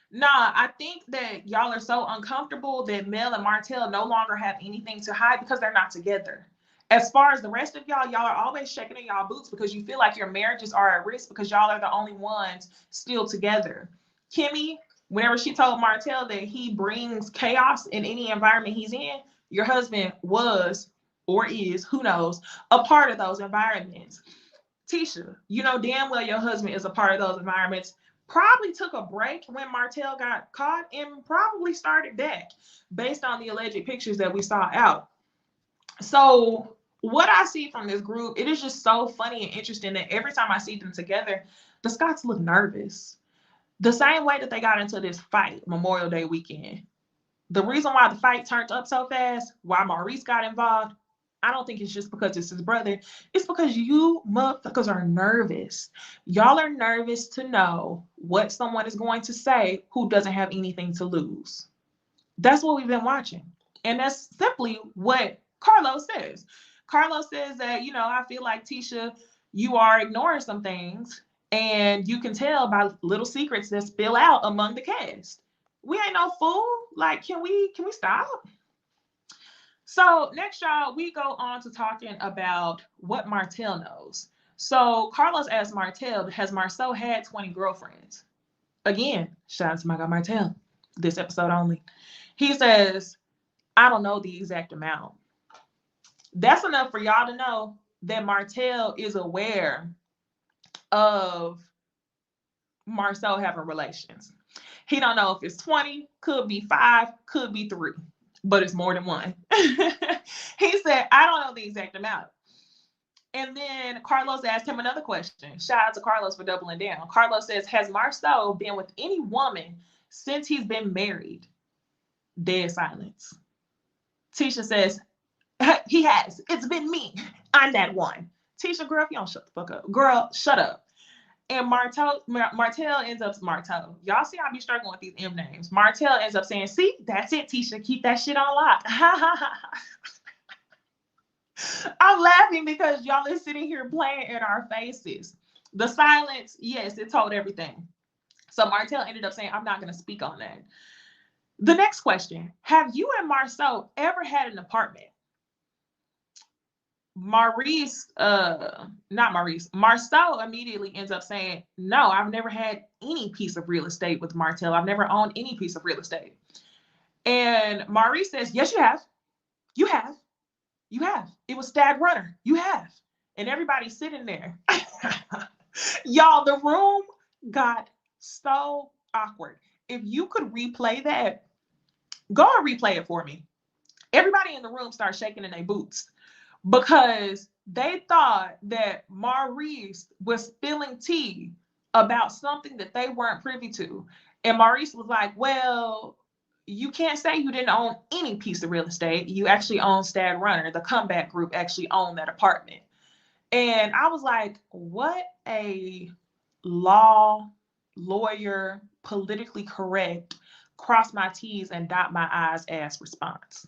Nah, I think that y'all are so uncomfortable that Mel and Martel no longer have anything to hide because they're not together. As far as the rest of y'all are always shaking in y'all boots because you feel like your marriages are at risk because y'all are the only ones still together. Kimmy, whenever she told Martel that he brings chaos in any environment he's in, your husband was or is, who knows, a part of those environments. Tisha, you know damn well your husband is a part of those environments. Probably took a break when Martel got caught and probably started back based on the alleged pictures that we saw out. So what I see from this group, it is just so funny and interesting that every time I see them together, the Scotts look nervous. The same way that they got into this fight Memorial Day weekend. The reason why the fight turned up so fast, why Maurice got involved, I don't think it's just because it's his brother. It's because you motherfuckers are nervous. Y'all are nervous to know what someone is going to say who doesn't have anything to lose. That's what we've been watching. And that's simply what Carlos says. Carlos says that, you know, I feel like, Tisha, you are ignoring some things and you can tell by little secrets that spill out among the cast. We ain't no fool. Like, can we stop? So next, y'all, we go on to talking about what Martel knows. So Carlos asked Martel, has Marcel had 20 girlfriends? Again, shout out to my guy Martel, this episode only. He says, I don't know the exact amount. That's enough for y'all to know that Martel is aware of Marcel having relations. He don't know if it's 20, could be 5, could be 3, but it's more than one. He said, I don't know the exact amount. And then Carlos asked him another question. Shout out to Carlos for doubling down. Carlos says, has Marcel been with any woman since he's been married? Dead silence. Tisha says, he has. It's been me. I'm that one. Tisha, girl, if you don't shut the fuck up. Girl, shut up. And Martel ends up, y'all see I be struggling with these M names. Martel ends up saying, see, that's it, Tisha. Keep that shit on lock. I'm laughing because y'all are sitting here playing in our faces. The silence, yes, it told everything. So Martel ended up saying, I'm not going to speak on that. The next question, have you and Marcel ever had an apartment? Marcel immediately ends up saying, no, I've never had any piece of real estate with Martel. I've never owned any piece of real estate. And Maurice says, yes, you have. You have. You have. It was Stag Runner. You have. And everybody's sitting there. Y'all, the room got so awkward. If you could replay that, go and replay it for me. Everybody in the room started shaking in their boots because they thought that Maurice was spilling tea about something that they weren't privy to. And Maurice was like, well, you can't say you didn't own any piece of real estate. You actually own Stag Runner. The comeback group actually owned that apartment. And I was like, what a lawyer, politically correct, cross my T's and dot my I's ass response.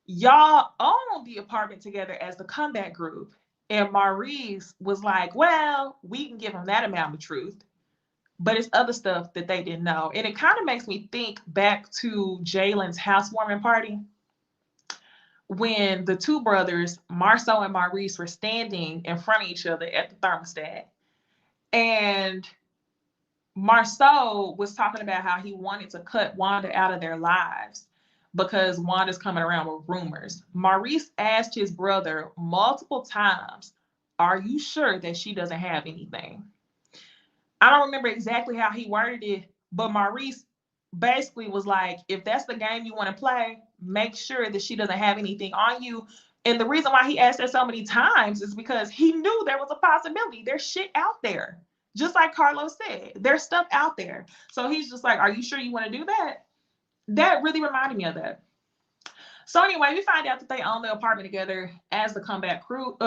Y'all own the apartment together as the comeback group. And Maurice was like, well, we can give them that amount of truth, but it's other stuff that they didn't know. And it kind of makes me think back to Jalen's housewarming party when the two brothers, Marceau and Maurice, were standing in front of each other at the thermostat. And Marceau was talking about how he wanted to cut Wanda out of their lives because Wanda's coming around with rumors. Maurice asked his brother multiple times, are you sure that she doesn't have anything? I don't remember exactly how he worded it, but Maurice basically was like, if that's the game you want to play, make sure that she doesn't have anything on you. And the reason why he asked that so many times is because he knew there was a possibility. There's shit out there. Just like Carlos said, there's stuff out there. So he's just like, are you sure you want to do that? That really reminded me of that. So anyway, we find out that they own the apartment together as the comeback group.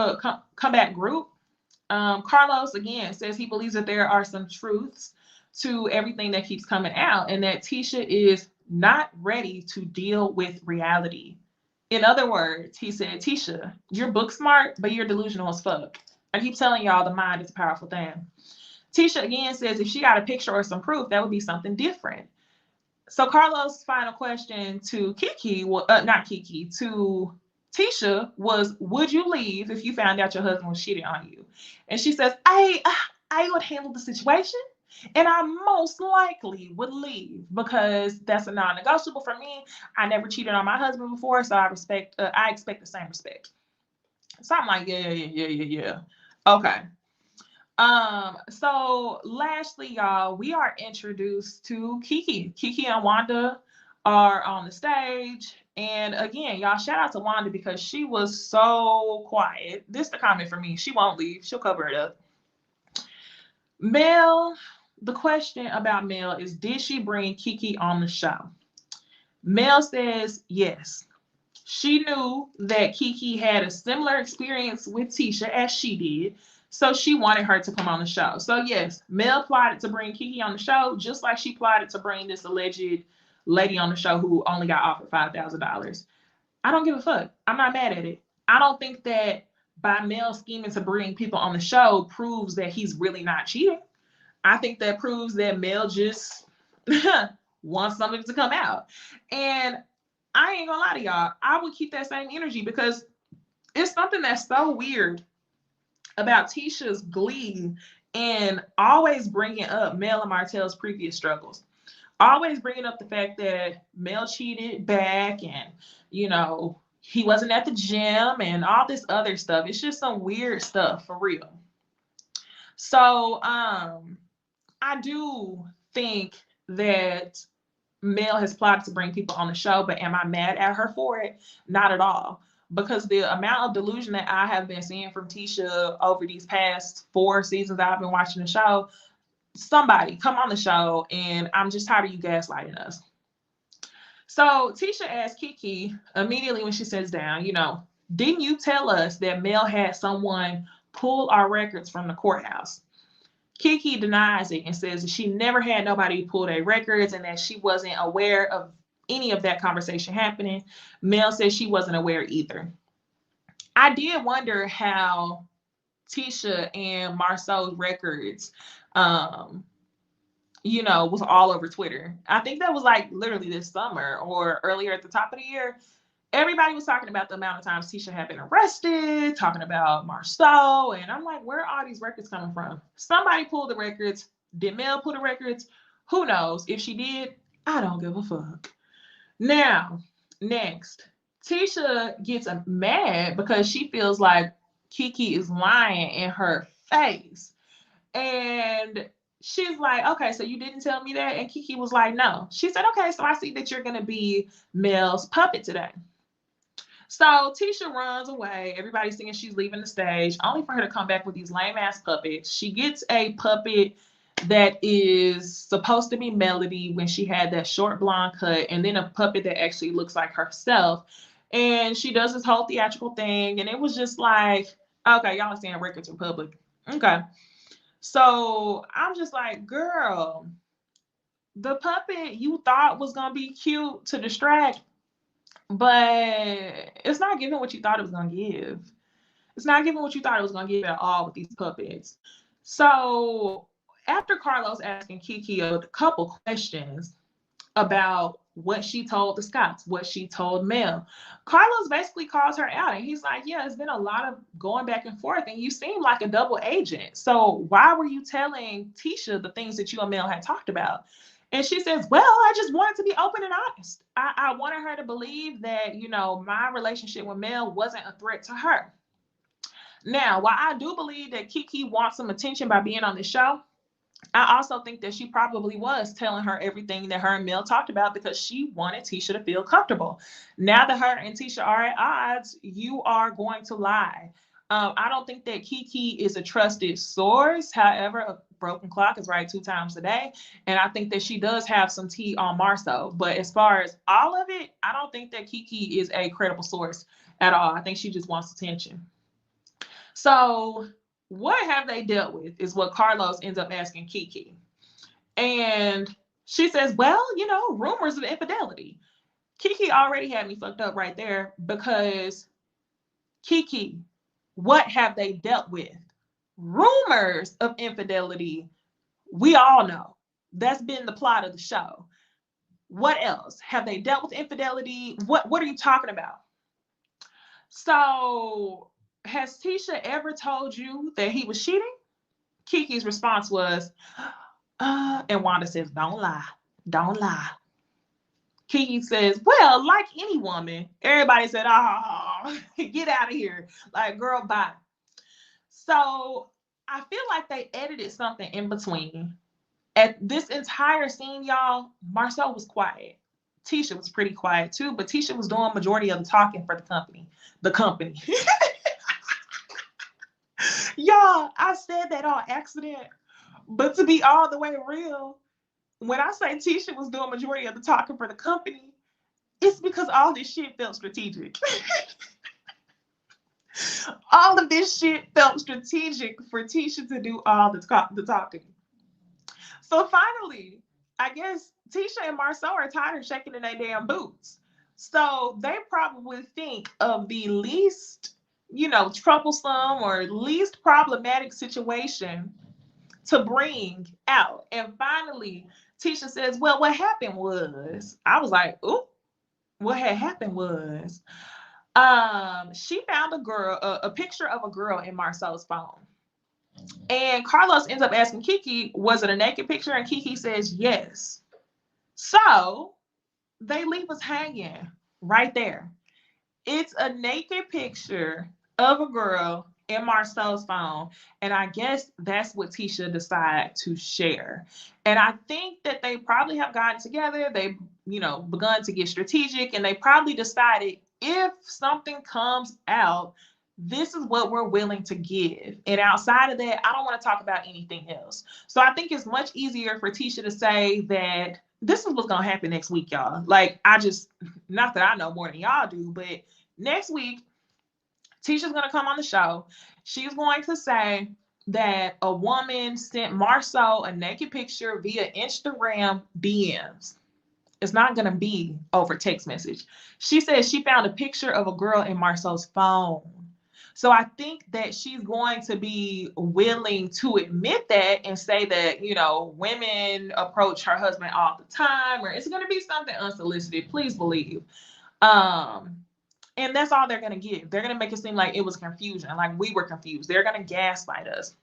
Carlos, again, says he believes that there are some truths to everything that keeps coming out and that Tisha is not ready to deal with reality. In other words, he said, Tisha, you're book smart, but you're delusional as fuck. I keep telling y'all the mind is a powerful thing. Tisha again says if she got a picture or some proof, that would be something different. So Carlos' final question to to Tisha was, would you leave if you found out your husband was cheating on you? And she says, I would handle the situation and I most likely would leave because that's a non-negotiable for me. I never cheated on my husband before, so I expect the same respect. So I'm like, yeah. Okay. So lastly, y'all, we are introduced to Kiki. Kiki and Wanda are on the stage. And again, y'all, shout out to Wanda because she was so quiet. This is the comment for me. She won't leave. She'll cover it up. Mel, the question about Mel is, did she bring Kiki on the show? Mel says yes. She knew that Kiki had a similar experience with Tisha as she did. So she wanted her to come on the show. So yes, Mel plotted to bring Kiki on the show, just like she plotted to bring this alleged lady on the show who only got offered $5,000. I don't give a fuck. I'm not mad at it. I don't think that by Mel scheming to bring people on the show proves that he's really not cheating. I think that proves that Mel just wants something to come out. And I ain't gonna lie to y'all, I would keep that same energy because it's something that's so weird about Tisha's glee and always bringing up Mel and Martel's previous struggles. Always bringing up the fact that Mel cheated back and, he wasn't at the gym and all this other stuff. It's just some weird stuff for real. So I do think that Mel has plotted to bring people on the show, but am I mad at her for it? Not at all. Because the amount of delusion that I have been seeing from Tisha over these past 4 seasons that I've been watching the show, somebody come on the show, and I'm just tired of you gaslighting us. So Tisha asked Kiki immediately when she sits down, didn't you tell us that Mel had someone pull our records from the courthouse? Kiki denies it and says that she never had nobody pull their records and that she wasn't aware of any of that conversation happening. Mel says she wasn't aware either. I did wonder how Tisha and Marceau's records, was all over Twitter. I think that was like literally this summer or earlier at the top of the year. Everybody was talking about the amount of times Tisha had been arrested, talking about Marceau, and I'm like, where are all these records coming from? Somebody pulled the records. Did Mel pull the records? Who knows? If she did, I don't give a fuck. Now, next, Tisha gets mad because she feels like Kiki is lying in her face. And she's like, okay, so you didn't tell me that? And Kiki was like, no. She said, okay, so I see that you're going to be Mel's puppet today. So Tisha runs away. Everybody's thinking she's leaving the stage, only for her to come back with these lame ass puppets. She gets a puppet that is supposed to be Melody when she had that short blonde cut, and then a puppet that actually looks like herself. And she does this whole theatrical thing, and it was just like, Okay, y'all are saying records are public. Okay. So I'm just like, girl, the puppet you thought was gonna be cute to distract, but it's not giving what you thought it was gonna give. It's not giving what you thought it was gonna give at all with these puppets. So after Carlos asking Kiki a couple questions about what she told the Scotts, what she told Mel, Carlos basically calls her out and he's like, yeah, it's been a lot of going back and forth and you seem like a double agent. So why were you telling Tisha the things that you and Mel had talked about? And she says, well, I just wanted to be open and honest. I wanted her to believe that, you know, my relationship with Mel wasn't a threat to her. Now, while I do believe that Kiki wants some attention by being on the show, I also think that she probably was telling her everything that her and Mel talked about because she wanted Tisha to feel comfortable. Now that her and Tisha are at odds, you are going to lie. I don't think that Kiki is a trusted source. However, a broken clock is right 2 times a day. And I think that she does have some tea on Marceau. But as far as all of it, I don't think that Kiki is a credible source at all. I think she just wants attention. So what have they dealt with is what Carlos ends up asking Kiki. And she says, well, you know, rumors of infidelity. Kiki already had me fucked up right there because Kiki, what have they dealt with? Rumors of infidelity. We all know that's been the plot of the show. What else? Have they dealt with infidelity? What are you talking about? So has Tisha ever told you that he was cheating? Kiki's response was, and Wanda says, don't lie. Don't lie. Kiki says, well, like any woman, everybody said, oh, get out of here. Like, girl, bye. So I feel like they edited something in between. At this entire scene, y'all, Marcel was quiet. Tisha was pretty quiet too, but Tisha was doing majority of the talking for the company. The company. Y'all, I said that on accident. But to be all the way real, when I say Tisha was doing majority of the talking for the company, it's because all this shit felt strategic. All of this shit felt strategic for Tisha to do all the talking. So finally, I guess Tisha and Marceau are tired of shaking in their damn boots. So they probably think of the least, you know, troublesome or least problematic situation to bring out. And finally, Tisha says, well, what happened was, I was like, ooh, what had happened was, she found a picture of a girl in Marcel's phone. And Carlos ends up asking Kiki, was it a naked picture? And Kiki says, yes. So they leave us hanging right there. It's a naked picture of a girl in Marcel's phone. And I guess that's what Tisha decided to share. And I think that they probably have gotten together. They've, you know, begun to get strategic and they probably decided if something comes out, this is what we're willing to give. And outside of that, I don't want to talk about anything else. So I think it's much easier for Tisha to say that this is what's going to happen next week, y'all. Like, not that I know more than y'all do, but next week, Tisha's going to come on the show. She's going to say that a woman sent Marceau a naked picture via Instagram DMs. It's not going to be over text message. She says she found a picture of a girl in Marceau's phone. So I think that she's going to be willing to admit that and say that, you know, women approach her husband all the time, or it's going to be something unsolicited. Please believe. And that's all they're going to give. They're going to make it seem like it was confusion, like we were confused. They're going to gaslight us.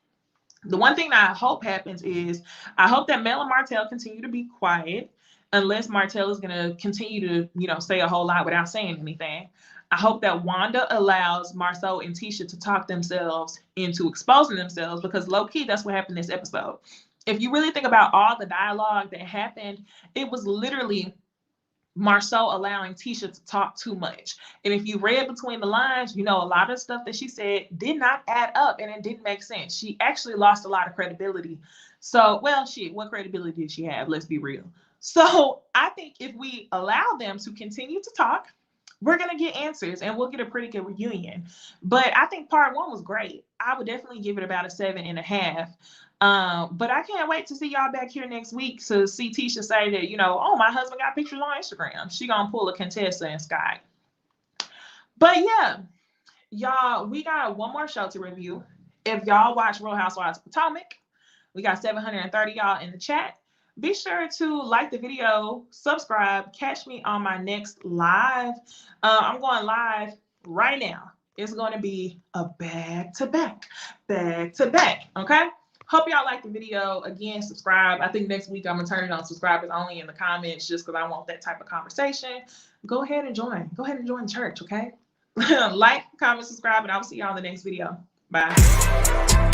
The one thing that I hope happens is I hope that Mel and Martel continue to be quiet unless Martel is going to continue to, you know, say a whole lot without saying anything. I hope that Wanda allows Marceau and Tisha to talk themselves into exposing themselves because low-key, that's what happened this episode. If you really think about all the dialogue that happened, it was literally Marceau allowing Tisha to talk too much. And if you read between the lines, you know, a lot of stuff that she said did not add up and it didn't make sense. She actually lost a lot of credibility. So, well, shit, what credibility did she have? Let's be real. So I think if we allow them to continue to talk, we're going to get answers and we'll get a pretty good reunion. But I think part 1 was great. I would definitely give it about a 7.5. But I can't wait to see y'all back here next week to see Tisha say that, you know, oh, my husband got pictures on Instagram. She gonna pull a Contessa and Scott. But yeah, y'all, we got one more show to review. If y'all watch Real Housewives of Potomac, we got 730 y'all in the chat. Be sure to like the video, subscribe, catch me on my next live. I'm going live right now. It's going to be a back-to-back, okay? Hope y'all like the video. Again, subscribe. I think next week I'm going to turn it on subscribers only in the comments just because I want that type of conversation. Go ahead and join. Go ahead and join the church, okay? Like, comment, subscribe, and I'll see y'all in the next video. Bye.